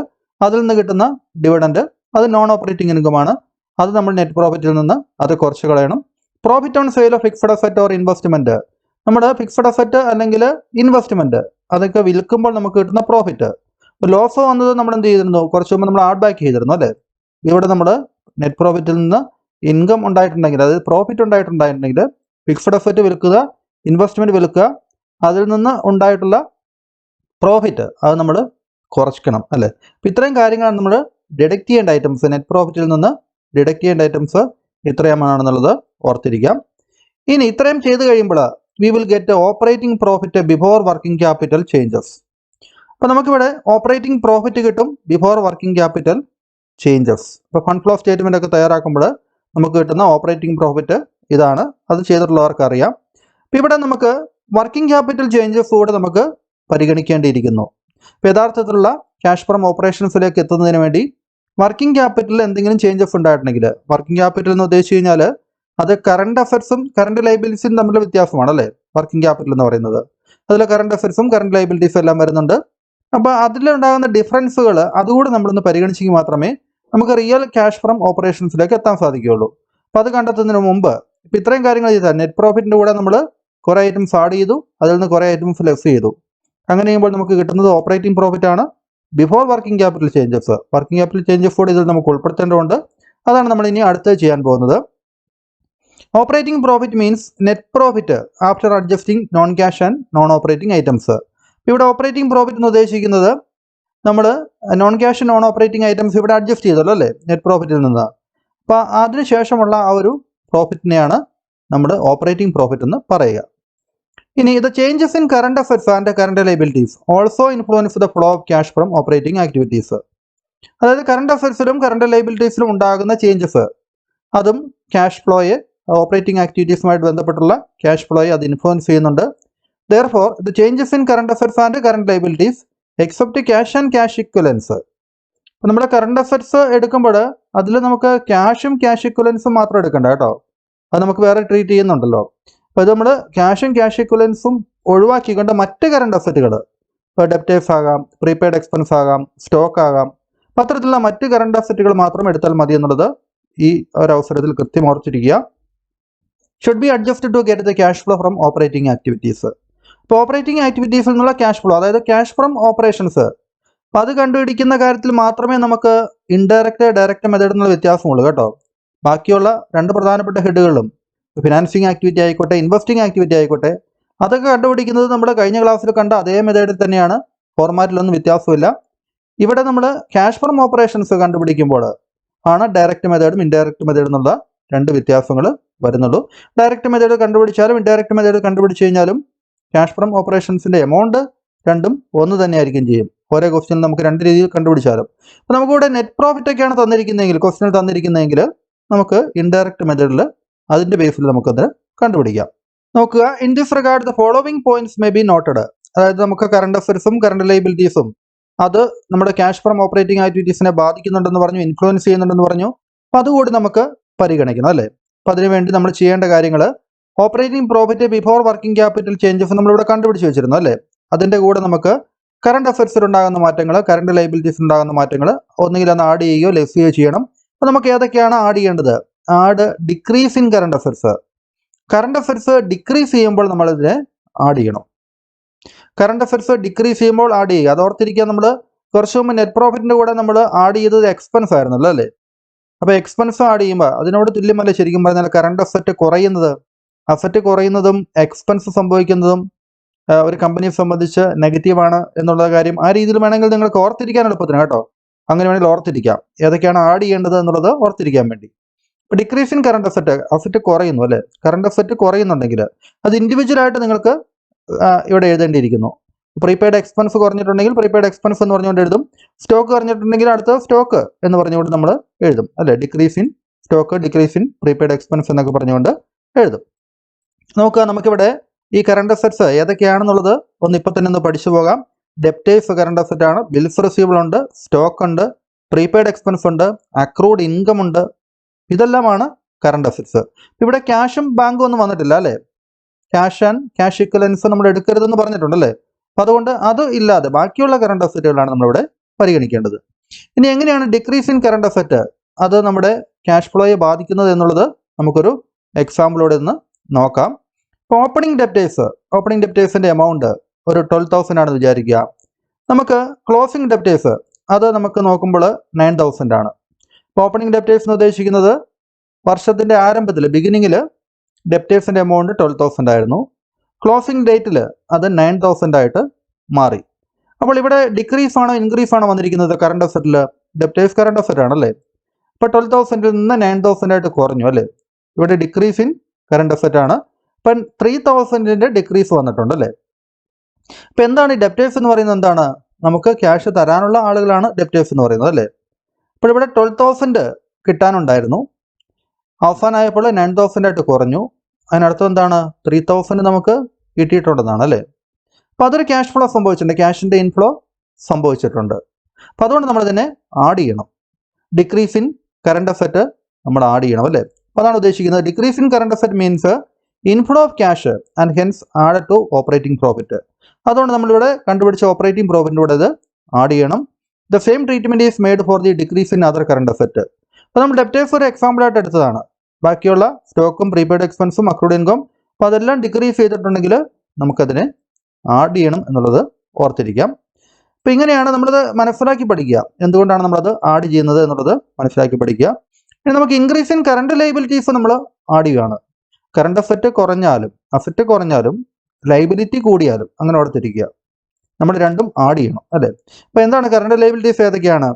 അതിൽ നിന്ന് കിട്ടുന്ന ഡിവിഡൻഡ് അത് നോൺ ഓപ്പറേറ്റിംഗ് ഇൻകമാണ്. അത് നമ്മൾ നെറ്റ് പ്രോഫിറ്റിൽ നിന്ന് അത് കുറച്ച് കളയണം. Profit on sale of fixed asset or investment, നമ്മുടെ ഫിക്സഡ് അസറ്റ് അല്ലെങ്കിൽ ഇൻവെസ്റ്റ്മെൻറ്റ് അതൊക്കെ വിൽക്കുമ്പോൾ നമുക്ക് കിട്ടുന്ന പ്രോഫിറ്റ്. ലോസ് വന്നത് നമ്മൾ എന്ത് ചെയ്തിരുന്നു, കുറച്ച് മുമ്പ് നമ്മൾ ആഡ് ബാക്ക് ചെയ്തിരുന്നു അല്ലേ. ഇവിടെ നമ്മൾ നെറ്റ് പ്രോഫിറ്റിൽ നിന്ന് ഇൻകം ഉണ്ടായിട്ടുണ്ടെങ്കിൽ, അതായത് പ്രോഫിറ്റ് ഉണ്ടായിട്ടുണ്ടെങ്കിൽ ഫിക്സഡ് അസറ്റ് വിൽക്കുക, ഇൻവെസ്റ്റ്മെൻറ്റ് വിൽക്കുക, അതിൽ നിന്ന് ഉണ്ടായിട്ടുള്ള പ്രോഫിറ്റ് അത് നമ്മൾ കുറയ്ക്കണം അല്ലേ. അപ്പോൾ ഇത്രയും കാര്യങ്ങളാണ് നമ്മൾ ഡിഡക്റ്റ് ചെയ്യേണ്ട ഐറ്റംസ്. നെറ്റ് പ്രോഫിറ്റിൽ നിന്ന് ഡിഡക്റ്റ് ചെയ്യേണ്ട ഐറ്റംസ് ഇത്രയുമാണെന്നുള്ളത് ഓർത്തിരിക്കാം. ഇനി ഇത്രയും ചെയ്ത് കഴിയുമ്പോൾ we will get operating profit before working capital changes. അപ്പോൾ നമുക്കിവിടെ ഓപ്പറേറ്റിംഗ് പ്രോഫിറ്റ് കിട്ടും ബിഫോർ വർക്കിംഗ് ക്യാപിറ്റൽ ചേഞ്ചസ്. ഇപ്പോൾ ഫണ്ട് ഫ്ലോ സ്റ്റേറ്റ്മെൻ്റ് ഒക്കെ തയ്യാറാക്കുമ്പോൾ നമുക്ക് കിട്ടുന്ന ഓപ്പറേറ്റിംഗ് പ്രോഫിറ്റ് ഇതാണ്. അത് ചെയ്തിട്ടുള്ളവർക്ക് അറിയാം. അപ്പോൾ ഇവിടെ നമുക്ക് വർക്കിംഗ് ക്യാപിറ്റൽ ചേഞ്ചസ് കൂടെ നമുക്ക് പരിഗണിക്കേണ്ടിയിരിക്കുന്നു. ഇപ്പോൾ യഥാർത്ഥത്തിലുള്ള ക്യാഷ് ഫ്രം ഓപ്പറേഷൻസിലേക്ക് എത്തുന്നതിന് വേണ്ടി വർക്കിംഗ് ക്യാപിറ്റലിൽ എന്തെങ്കിലും ചേഞ്ചസ് ഉണ്ടായിട്ടുണ്ടെങ്കിൽ, വർക്കിംഗ് ക്യാപിറ്റൽ എന്ന് ഉദ്ദേശിച്ച് കഴിഞ്ഞാൽ അത് കറണ്ട് അസറ്റ്സും കറണ്ട് ലൈബിലിറ്റീസും തമ്മിലുള്ള വ്യത്യാസമാണ് അല്ലേ വർക്കിംഗ് ക്യാപിറ്റൽ എന്ന് പറയുന്നത്. അതിൽ കറണ്ട് അസറ്റ്സും കറണ്ട് ലൈബിലിറ്റീസും എല്ലാം വരുന്നുണ്ട്. അപ്പോൾ അതിലുണ്ടാകുന്ന ഡിഫറൻസുകൾ അതുകൂടി നമ്മളൊന്ന് പരിഗണിച്ചെങ്കിൽ മാത്രമേ നമുക്ക് റിയൽ ക്യാഷ് ഫ്രം ഓപ്പറേഷൻസിലേക്ക് എത്താൻ സാധിക്കുകയുള്ളൂ. അപ്പോൾ അത് കണ്ടെത്തുന്നതിന് മുമ്പ് ഇപ്പോൾ ഇത്രയും കാര്യങ്ങൾ ചെയ്താൽ നെറ്റ് പ്രോഫിറ്റിൻ്റെ കൂടെ നമ്മൾ കുറേ ഐറ്റംസ് ആഡ് ചെയ്തു, അതിൽ നിന്ന് കുറേ ഐറ്റംസ് ലെസ് ചെയ്തു. അങ്ങനെ ചെയ്യുമ്പോൾ നമുക്ക് കിട്ടുന്നത് ഓപ്പറേറ്റിംഗ് പ്രോഫിറ്റ് ആണ് before working capital changes. Working capital changes കൂടി ഇതിൽ നമുക്ക് ഉൾപ്പെടുത്തേണ്ടതുണ്ട്. അതാണ് നമ്മൾ ഇനി അടുത്ത് ചെയ്യാൻ പോകുന്നത്. Operating profit means net profit after adjusting non cash and non operating items. ഇവിടെ ഓപ്പറേറ്റിംഗ് പ്രോഫിറ്റ് എന്ന് ഉദ്ദേശിക്കുന്നത് നമ്മൾ non cash non operating items ഇവിടെ അഡ്ജസ്റ്റ് ചെയ്തല്ലോ അല്ലേ നെറ്റ് പ്രോഫിറ്റിൽ നിന്ന്. അപ്പോൾ അതിനുശേഷമുള്ള ആ ഒരു പ്രോഫിറ്റിനെയാണ് നമ്മൾ ഓപ്പറേറ്റിംഗ് പ്രോഫിറ്റ് എന്ന് പറയുക. ഇനി the changes in current assets and current liabilities also influence the flow of cash from operating activities. അതായത് കറണ്ട് അസറ്റ്സിലും കറണ്ട് ലൈബിലിറ്റീസിലും ഉണ്ടാകുന്ന ചേഞ്ചസ് അതും ക്യാഷ് ഫ്ലോയെ, ഓപ്പറേറ്റിംഗ് ആക്ടിവിറ്റീസുമായിട്ട് ബന്ധപ്പെട്ടുള്ള ക്യാഷ് ഫ്ലോയെ അത് ഇൻഫ്ലുവൻസ് ചെയ്യുന്നുണ്ട്. Therefore the changes in current assets and current liabilities except cash and cash ഇക്വലൻസ് അപ്പോൾ നമ്മുടെ current assets എടുക്കുമ്പോൾ അതിൽ നമുക്ക് ക്യാഷും ക്യാഷ് ഇക്വലൻസും മാത്രം എടുക്കണ്ട കേട്ടോ, അത് നമുക്ക് വേറെ ട്രീറ്റ് ചെയ്യുന്നുണ്ടല്ലോ. അപ്പോൾ ഇത് നമ്മൾ ക്യാഷും ക്യാഷ് ഇക്വലൻസും ഒഴിവാക്കിക്കൊണ്ട് മറ്റ് കറണ്ട് അസറ്റുകൾ, ഇപ്പോൾ ഡെപ്റ്റേഴ്സ് ആകാം, പ്രീപെയ്ഡ് എക്സ്പെൻസ് ആകാം, സ്റ്റോക്ക് ആകാം, അത്തരത്തിലുള്ള മറ്റ് കറണ്ട് അസറ്റുകൾ മാത്രം എടുത്താൽ മതി എന്നുള്ളത് ഈ ഒരു അവസരത്തിൽ കൃത്യം ഓർത്തിരിക്കുക. Should be adjusted to get the cash flow from operating activities. ഇപ്പോൾ ഓപ്പറേറ്റിംഗ് ആക്ടിവിറ്റീസിൽ നിന്നുള്ള ക്യാഷ് ഫ്ലോ, അതായത് ക്യാഷ് ഫ്രം ഓപ്പറേഷൻസ്, അപ്പോൾ അത് കണ്ടുപിടിക്കുന്ന കാര്യത്തിൽ മാത്രമേ നമുക്ക് ഇൻഡയറക്റ്റ് ഡയറക്റ്റ് മെത്തേഡ് എന്നുള്ള വ്യത്യാസമുള്ളൂ കേട്ടോ. ബാക്കിയുള്ള രണ്ട് പ്രധാനപ്പെട്ട ഹെഡുകളിലും ഫിനാൻസിങ് ആക്ടിവിറ്റി ആയിക്കോട്ടെ, ഇൻവെസ്റ്റിംഗ് ആക്ടിവിറ്റി ആയിക്കോട്ടെ, അതൊക്കെ കണ്ടുപിടിക്കുന്നത് നമ്മൾ കഴിഞ്ഞ ക്ലാസ്സിൽ കണ്ട അതേ മെത്തേഡിൽ തന്നെയാണ്, ഫോർമാറ്റിലൊന്നും വ്യത്യാസമില്ല. ഇവിടെ നമ്മൾ ക്യാഷ് ഫ്രം ഓപ്പറേഷൻസ് കണ്ടുപിടിക്കുമ്പോൾ ആണ് ഡയറക്റ്റ് മെത്തേഡും ഇൻഡയറക്റ്റ് മെത്തേഡും എന്നുള്ള രണ്ട് വ്യത്യാസങ്ങൾ വരുന്നുള്ളൂ. ഡയറക്റ്റ് മെത്തേഡ് കണ്ടുപിടിച്ചാലും ഇൻഡയറക്റ്റ് മെത്തേഡ് കണ്ടുപിടിച്ച് കഴിഞ്ഞാലും ക്യാഷ് ഫ്രം ഓപ്പറേഷൻസിൻ്റെ എമൗണ്ട് രണ്ടും ഒന്ന് തന്നെയായിരിക്കും ചെയ്യും. ഓരോ ക്വസ്റ്റ്യൻ നമുക്ക് രണ്ട് രീതിയിൽ കണ്ടുപിടിച്ചാലും. അപ്പോൾ നമുക്കിവിടെ നെറ്റ് പ്രോഫിറ്റ് ഒക്കെയാണ് തന്നിരിക്കുന്നതെങ്കിൽ, ക്വസ്റ്റ്യൻ തന്നിരിക്കുന്നതെങ്കിൽ നമുക്ക് ഇൻഡയറക്റ്റ് മെത്തേഡിൽ അതിൻ്റെ ബേസിൽ നമുക്കത് കണ്ടുപിടിക്കാം. നോക്കുക, in this regard the following points may be noted. അതായത് നമുക്ക് കറണ്ട് അഫയർസും കറണ്ട് ലയബിലിറ്റീസും അത് നമ്മുടെ ക്യാഷ് ഫ്രം ഓപ്പറേറ്റിംഗ് ആക്ടിവിറ്റീസിനെ ബാധിക്കുന്നുണ്ടെന്ന് പറഞ്ഞു, ഇൻഫ്ലുവൻസ് ചെയ്യുന്നുണ്ടെന്ന് പറഞ്ഞു. അപ്പോൾ അതുകൂടി നമുക്ക് പരിഗണിക്കണം അല്ലേ. അപ്പോൾ അതിനുവേണ്ടി നമ്മൾ ചെയ്യേണ്ട കാര്യങ്ങൾ, operating profit before working capital changes നമ്മളിവിടെ കണ്ടുപിടിച്ച് വെച്ചിരുന്നു അല്ലേ. അതിൻ്റെ കൂടെ നമുക്ക് കറണ്ട് അഫയർസിൽ ഉണ്ടാകുന്ന മാറ്റങ്ങൾ, കറണ്ട് ലയബിലിറ്റീസ് ഉണ്ടാകുന്ന മാറ്റങ്ങൾ ഒന്നുകിൽ അത് ആഡ് ചെയ്യുകയോ ലെസ് ചെയ്യുകയോ ചെയ്യണം. അപ്പോൾ നമുക്ക് ഏതൊക്കെയാണ് ആഡ് ചെയ്യേണ്ടത്? Add decrease in current affairs. Current affairs decrease ചെയ്യുമ്പോൾ നമ്മളിതിനെ ആഡ് ചെയ്യണം. കറണ്ട് അഫയർസ് ഡിക്രീസ് ചെയ്യുമ്പോൾ ആഡ് ചെയ്യുക. അത് ഓർത്തിരിക്കുക. നമ്മൾ കുറച്ച് മുമ്പ് നെറ്റ് പ്രോഫിറ്റിൻ്റെ കൂടെ നമ്മൾ ആഡ് ചെയ്തത് എക്സ്പെൻസ് ആയിരുന്നല്ലോ അല്ലേ. അപ്പോൾ എക്സ്പെൻസ് ആഡ് ചെയ്യുമ്പോൾ അതിനോട് തുല്യമല്ല ശരിക്കും പറഞ്ഞാൽ കറണ്ട് അസറ്റ് കുറയുന്നത്. അസറ്റ് കുറയുന്നതും എക്സ്പെൻസ് സംഭവിക്കുന്നതും ഒരു കമ്പനിയെ സംബന്ധിച്ച് നെഗറ്റീവാണ് എന്നുള്ള കാര്യം ആ രീതിയിൽ വേണമെങ്കിൽ നിങ്ങൾക്ക് ഓർത്തിരിക്കാൻ എളുപ്പത്തിന് കേട്ടോ. അങ്ങനെ വേണമെങ്കിൽ ഓർത്തിരിക്കാം ഏതൊക്കെയാണ് ആഡ് ചെയ്യേണ്ടത് എന്നുള്ളത് ഓർത്തിരിക്കാൻ വേണ്ടി. ഇപ്പോൾ ഡിക്രീസ് ഇൻ കറണ്ട് അസറ്റ് കുറയുന്നു അല്ലേ. കറണ്ട് അസറ്റ് കുറയുന്നുണ്ടെങ്കിൽ അത് ഇൻഡിവിജ്വലായിട്ട് നിങ്ങൾക്ക് ഇവിടെ എഴുതേണ്ടിയിരിക്കുന്നു. പ്രീപെയ്ഡ് എക്സ്പെൻസ് കുറഞ്ഞിട്ടുണ്ടെങ്കിൽ പ്രീപെയ്ഡ് എക്സ്പെൻസ് എന്ന് പറഞ്ഞുകൊണ്ട് എഴുതും. സ്റ്റോക്ക് കുറഞ്ഞിട്ടുണ്ടെങ്കിൽ അടുത്ത സ്റ്റോക്ക് എന്ന് പറഞ്ഞുകൊണ്ട് നമ്മൾ എഴുതും അല്ലേ. Decrease in stock, decrease in prepaid expense എന്നൊക്കെ പറഞ്ഞുകൊണ്ട് എഴുതും. നോക്കുക, നമുക്കിവിടെ ഈ കറണ്ട് അസറ്റ്സ് ഏതൊക്കെയാണെന്നുള്ളത് ഇപ്പം തന്നെ ഒന്ന് പഠിച്ചു പോകാം. ഡെപ്റ്റേഴ്സ് കറണ്ട് അസറ്റ് ആണ്, ബിൽസ് റിസീവബിൾ ഉണ്ട്, സ്റ്റോക്ക് ഉണ്ട്, പ്രീപെയ്ഡ് എക്സ്പെൻസ് ഉണ്ട്, അക്രൂഡ് ഇൻകം ഉണ്ട്. ഇതെല്ലാമാണ് കറണ്ട് അസറ്റ്സ്. ഇവിടെ ക്യാഷും ബാങ്കും ഒന്നും വന്നിട്ടില്ല അല്ലേ. ക്യാഷ് ആൻഡ് ക്യാഷ് ഇക്വലൻസ് നമ്മൾ എടുക്കരുതെന്ന് പറഞ്ഞിട്ടുണ്ടല്ലേ. അപ്പോൾ അതുകൊണ്ട് അത് ഇല്ലാതെ ബാക്കിയുള്ള കറണ്ട് അസറ്റുകളാണ് നമ്മളിവിടെ പരിഗണിക്കേണ്ടത്. ഇനി എങ്ങനെയാണ് ഡിക്രീസ് ഇൻ കറണ്ട് അസറ്റ് അത് നമ്മുടെ ക്യാഷ് ഫ്ലോയെ ബാധിക്കുന്നത് എന്നുള്ളത് നമുക്കൊരു എക്സാമ്പിളോടെ ഒന്ന് നോക്കാം. ഇപ്പോൾ ഓപ്പണിംഗ് ഡെപ്റ്റേഴ്സിൻ്റെ എമൗണ്ട് ഒരു 12,000 ആണെന്ന് വിചാരിക്കുക. നമുക്ക് ക്ലോസിംഗ് ഡെപ്റ്റേഴ്സ് അത് നമുക്ക് നോക്കുമ്പോൾ 9,000 ആണ്. ഇപ്പോൾ ഓപ്പണിംഗ് ഡെപ്റ്റേഴ്സ് എന്ന് ഉദ്ദേശിക്കുന്നത് വർഷത്തിൻ്റെ ആരംഭത്തിൽ ബിഗിനിങ്ങിൽ ഡെപ്റ്റേഴ്സിൻ്റെ എമൗണ്ട് 12,000 ആയിരുന്നു. ക്ലോസിംഗ് ഡേറ്റിൽ അത് 9,000 ആയിട്ട് മാറി. അപ്പോൾ ഇവിടെ ഡിക്രീസ് ആണോ ഇൻക്രീസ് ആണോ വന്നിരിക്കുന്നത് കറണ്ട് അസറ്റിൽ? ഡെപ്റ്റേഴ്സ് കറണ്ട് അസറ്റ് ആണല്ലേ. ഇപ്പോൾ 12,000 നിന്ന് 9,000 ആയിട്ട് കുറഞ്ഞു അല്ലേ. ഇവിടെ ഡിക്രീസ് ഇൻ കറണ്ട് അസറ്റ് ആണ്. ഇപ്പം 3,000 ഡിക്രീസ് വന്നിട്ടുണ്ട് അല്ലേ. ഇപ്പം എന്താണ് ഈ ഡെപ്റ്റേഴ്സ് എന്ന് പറയുന്നത്? എന്താണ്? നമുക്ക് ക്യാഷ് തരാനുള്ള ആളുകളാണ് ഡെപ്റ്റേഴ്സ് എന്ന് പറയുന്നത് അല്ലേ. അപ്പോൾ ഇവിടെ 12,000 കിട്ടാനുണ്ടായിരുന്നു, അവസാനമായപ്പോൾ 9,000 ആയിട്ട് കുറഞ്ഞു. അതിനർത്ഥം എന്താണ്? 3,000 നമുക്ക് കിട്ടിയിട്ടുണ്ടെന്നാണ് അല്ലേ. അപ്പോൾ അതൊരു ക്യാഷ് ഫ്ലോ സംഭവിച്ചിട്ടുണ്ട്, ക്യാഷിൻ്റെ ഇൻഫ്ലോ സംഭവിച്ചിട്ടുണ്ട്. അപ്പോൾ അതുകൊണ്ട് നമ്മളിതിനെ ആഡ് ചെയ്യണം. ഡിക്രീസ് ഇൻ കറണ്ട് അസറ്റ് നമ്മൾ ആഡ് ചെയ്യണം അല്ലേ. അപ്പോൾ അതാണ് ഉദ്ദേശിക്കുന്നത്. Decrease in current asset means inflow of cash and hence add to operating profit. അതുകൊണ്ട് നമ്മളിവിടെ കണ്ടുപിടിച്ച ഓപ്പറേറ്റിംഗ് പ്രോഫിറ്റിൻ്റെ കൂടെ ഇത് ആഡ് ചെയ്യണം. The same treatment is made for the decrease in other current asset. അപ്പോൾ നമ്മൾ ഡെപ്റ്റേഴ്സ് ഒരു എക്സാമ്പിളായിട്ട് എടുത്തതാണ്. ബാക്കിയുള്ള സ്റ്റോക്കും പ്രീപെയ്ഡ് എക്സ്പെൻസും അക്രൂഡ് ഇൻകം അപ്പോൾ അതെല്ലാം ഡിക്രീസ് ചെയ്തിട്ടുണ്ടെങ്കിൽ നമുക്കതിനെ ആഡ് ചെയ്യണം എന്നുള്ളത് ഓർത്തിരിക്കാം. അപ്പോൾ ഇങ്ങനെയാണ് നമ്മളത് മനസ്സിലാക്കി പഠിക്കുക. എന്തുകൊണ്ടാണ് നമ്മളത് ആഡ് ചെയ്യുന്നത് എന്നുള്ളത് മനസ്സിലാക്കി പഠിക്കുക. ഇനി നമുക്ക് ഇൻക്രീസ് ഇൻ കറണ്ട് ലയബിലിറ്റീസ് നമ്മൾ ആഡ് ചെയ്യുകയാണ്. കറണ്ട് അസറ്റ് കുറഞ്ഞാലും ലയബിലിറ്റി കൂടിയാലും അങ്ങനെ ഓർത്തിരിക്കുക. നമ്മൾ രണ്ടും ആഡ് ചെയ്യണം അല്ലേ. അപ്പോൾ എന്താണ് കറണ്ട് ലയബിലിറ്റീസ്? ഏതൊക്കെയാണ്?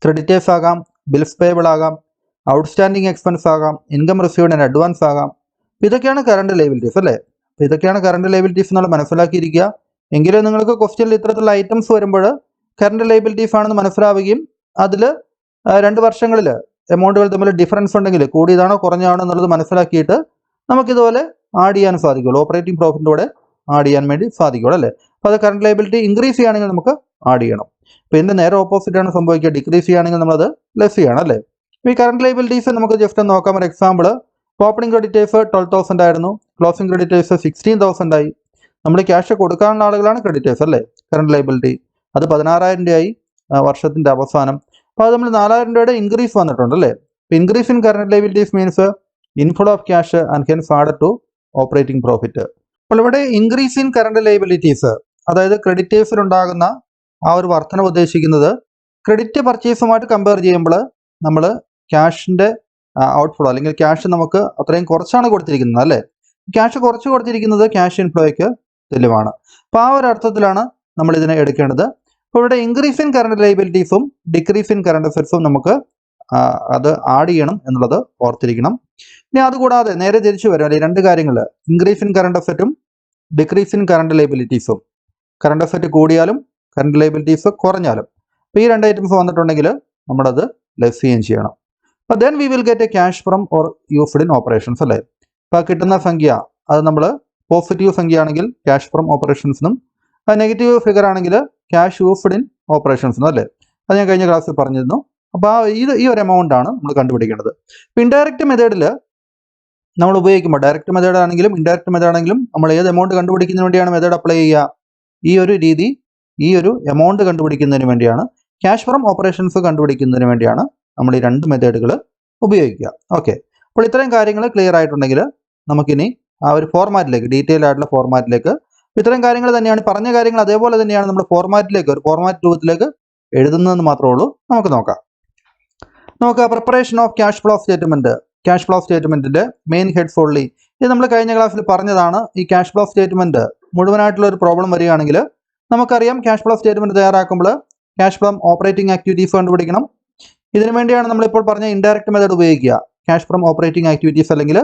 ക്രെഡിറ്റേഴ്സ് ആകാം, ബിൽസ് പേയബിൾ ആകാം, ഔട്ട്സ്റ്റാൻഡിങ് എക്സ്പെൻസ് ആകാം, ഇൻകം റിസീവ്ഡ് ആൻഡ് അഡ്വാൻസ് ആകാം. ഇതൊക്കെയാണ് കറണ്ട് ലയബിലിറ്റീസ് അല്ലേ. അപ്പോൾ ഇതൊക്കെയാണ് കറണ്ട് ലയബിലിറ്റീസ് എന്നുള്ള മനസ്സിലാക്കിയിരിക്കുക. എങ്കിലും നിങ്ങൾക്ക് ക്വസ്റ്റ്യനിൽ ഇത്തരത്തിലുള്ള ഐറ്റംസ് വരുമ്പോൾ കറണ്ട് ലയബിലിറ്റീസ് ആണെന്ന് മനസ്സിലാവുകയും അതിൽ 2 വർഷങ്ങളിൽ എമൗണ്ടുകൾ തമ്മിൽ ഡിഫറൻസ് ഉണ്ടെങ്കിൽ കൂടിയതാണോ കുറഞ്ഞാണോ എന്നുള്ളത് മനസ്സിലാക്കിയിട്ട് നമുക്കിതുപോലെ ആഡ് ചെയ്യാൻ സാധിക്കുള്ളൂ. ഓപ്പറേറ്റിംഗ് പ്രോഫിറ്റിൻ്റെ കൂടെ ആഡ് ചെയ്യാൻ വേണ്ടി സാധിക്കുള്ളൂ അല്ലേ. അപ്പോൾ അത് കറണ്ട് ലയബിലിറ്റി ഇൻക്രീസ് ചെയ്യുകയാണെങ്കിൽ നമുക്ക് ആഡ് ചെയ്യണം. അപ്പോൾ ഇതിൻ്റെ നേരെ ഓപ്പോസിറ്റാണ് സംഭവിക്കുക. ഡിക്രീസ് ചെയ്യുകയാണെങ്കിൽ നമ്മളത് ലെസ് ചെയ്യണം അല്ലേ. ഈ കറണ്ട് ലൈബിലിറ്റീസ് നമുക്ക് ജസ്റ്റ് നോക്കാം. ഒരു എക്സാമ്പിൾ, ഓപ്പണിംഗ് ക്രെഡിറ്റേഴ്സ് 12,000 ആയിരുന്നു, ക്ലോസിംഗ് ക്രെഡിറ്റേഴ്സ് 16,000 ആയി. നമ്മൾ ക്യാഷ് കൊടുക്കാനുള്ള ആളുകളാണ് ക്രെഡിറ്റേഴ്സ് അല്ലേ. കറണ്ട് ലൈബിലിറ്റി അത് 16,000 രൂപയായി വർഷത്തിൻ്റെ അവസാനം. അപ്പോൾ അത് നമ്മൾ 4,000 രൂപയുടെ ഇൻക്രീസ് വന്നിട്ടുണ്ട് അല്ലേ. Increase in current liabilities means inflow of cash and hence added to operating profit. അപ്പോൾ ഇവിടെ ഇൻക്രീസ് ഇൻ കറണ്ട് ലൈബിലിറ്റീസ്, അതായത് ക്രെഡിറ്റേഴ്സിലുണ്ടാകുന്ന ആ ഒരു വർധന ഉദ്ദേശിക്കുന്നത് ക്രെഡിറ്റ് പർച്ചേസുമായിട്ട് കമ്പയർ ചെയ്യുമ്പോൾ നമ്മൾ ക്യാഷിൻ്റെ ഔട്ട്ഫ്ലോ അല്ലെങ്കിൽ ക്യാഷ് നമുക്ക് അത്രയും കുറച്ചാണ് കൊടുത്തിരിക്കുന്നത് അല്ലേ. ക്യാഷ് കുറച്ച് കൊടുത്തിരിക്കുന്നത് ക്യാഷ് ഇൻഫ്ലോയ്ക്ക് തുല്യമാണ്. അപ്പോൾ ആ ഒരു അർത്ഥത്തിലാണ് നമ്മൾ ഇതിനെ എടുക്കേണ്ടത്. അപ്പോൾ ഇവിടെ ഇൻക്രീസ് ഇൻ കറണ്ട് ലൈബിലിറ്റീസും ഡിക്രീസ് ഇൻ കറണ്ട് അസറ്റ്സും നമുക്ക് അത് ആഡ് ചെയ്യണം എന്നുള്ളത് ഓർത്തിരിക്കണം. ഇനി അതുകൂടാതെ നേരെ തിരിച്ചു വരും അല്ലെ, രണ്ട് കാര്യങ്ങൾ, ഇൻക്രീസ് ഇൻ കറണ്ട് അസറ്റും ഡിക്രീസ് ഇൻ കറണ്ട് ലൈബിലിറ്റീസും. കറണ്ട് അസറ്റ് കൂടിയാലും കറണ്ട് ലൈബിലിറ്റീസ് കുറഞ്ഞാലും. അപ്പോൾ ഈ രണ്ട് ഐറ്റംസ് വന്നിട്ടുണ്ടെങ്കിൽ നമ്മളത് ലെസ് ചെയ്യുകയും ചെയ്യണം. അപ്പോൾ then we will get A cash from or used in operations അല്ലേ. അപ്പോൾ കിട്ടുന്ന സംഖ്യ അത് നമ്മൾ പോസിറ്റീവ് സംഖ്യ ആണെങ്കിൽ ക്യാഷ് ഫ്രം ഓപ്പറേഷൻസിനും, അത് നെഗറ്റീവ് ഫിഗർ ആണെങ്കിൽ ക്യാഷ് യൂസ്ഡ് ഇൻ ഓപ്പറേഷൻസിനും അല്ലേ. അത് ഞാൻ കഴിഞ്ഞ ക്ലാസ്സിൽ പറഞ്ഞിരുന്നു. അപ്പോൾ ഈ ഒരു എമൗണ്ട് ആണ് നമ്മൾ കണ്ടുപിടിക്കേണ്ടത്. ഇപ്പോൾ ഇൻഡയറക്റ്റ് മെത്തേഡിൽ നമ്മൾ ഉപയോഗിക്കുമ്പോൾ, ഡയറക്റ്റ് മെത്തേഡ് ആണെങ്കിലും ഇൻഡയറക്റ്റ് മെത്തേഡ് ആണെങ്കിലും നമ്മൾ ഏത് എമൗണ്ട് കണ്ടുപിടിക്കുന്നതിന് വേണ്ടിയാണ് മെത്തേഡ് അപ്ലൈ ചെയ്യുക? ഈ ഒരു രീതി, ഈ ഒരു എമൗണ്ട് കണ്ടുപിടിക്കുന്നതിന് വേണ്ടിയാണ്, ക്യാഷ് ഫ്രം ഓപ്പറേഷൻസ് കണ്ടുപിടിക്കുന്നതിന് വേണ്ടിയാണ് നമ്മൾ ഈ രണ്ട് മെത്തേഡുകൾ ഉപയോഗിക്കുക. ഓക്കെ, അപ്പോൾ ഇത്രയും കാര്യങ്ങൾ ക്ലിയർ ആയിട്ടുണ്ടെങ്കിൽ നമുക്കിനി ആ ഒരു ഫോർമാറ്റിലേക്ക്, ഡീറ്റെയിൽ ആയിട്ടുള്ള ഫോർമാറ്റിലേക്ക്, ഇത്രയും കാര്യങ്ങൾ തന്നെയാണ് പറഞ്ഞ കാര്യങ്ങൾ അതേപോലെ തന്നെയാണ് നമ്മൾ ഫോർമാറ്റിലേക്ക്, ഒരു ഫോർമാറ്റ് രൂപത്തിലേക്ക് എഴുതുന്നതെന്ന് മാത്രമേ ഉള്ളൂ. നമുക്ക് നോക്കാം. Preparation of cash flow statement. Cash flow സ്റ്റേറ്റ്മെന്റിന്റെ മെയിൻ ഹെഡ്സ് ഓൺലി. ഇത് നമ്മൾ കഴിഞ്ഞ ക്ലാസ്സിൽ പറഞ്ഞതാണ്. ഈ ക്യാഷ് ഫ്ലോ സ്റ്റേറ്റ്മെന്റ് മുഴുവനായിട്ടുള്ള ഒരു പ്രോബ്ലം വരികയാണെങ്കിൽ നമുക്കറിയാം, ക്യാഷ് ഫ്ലോ സ്റ്റേറ്റ്മെന്റ് തയ്യാറാക്കുമ്പോൾ ക്യാഷ് ഫ്രം ഓപ്പറേറ്റിംഗ് ആക്ടിവിറ്റീസ് കണ്ടുപിടിക്കണം. ഇതിനു വേണ്ടിയാണ് നമ്മളിപ്പോൾ പറഞ്ഞ ഇൻഡയറക്റ്റ് മെത്തേഡ് ഉപയോഗിക്കുക. ക്യാഷ് ഫ്രം ഓപ്പറേറ്റിംഗ് ആക്ടിവിറ്റീസ് അല്ലെങ്കിൽ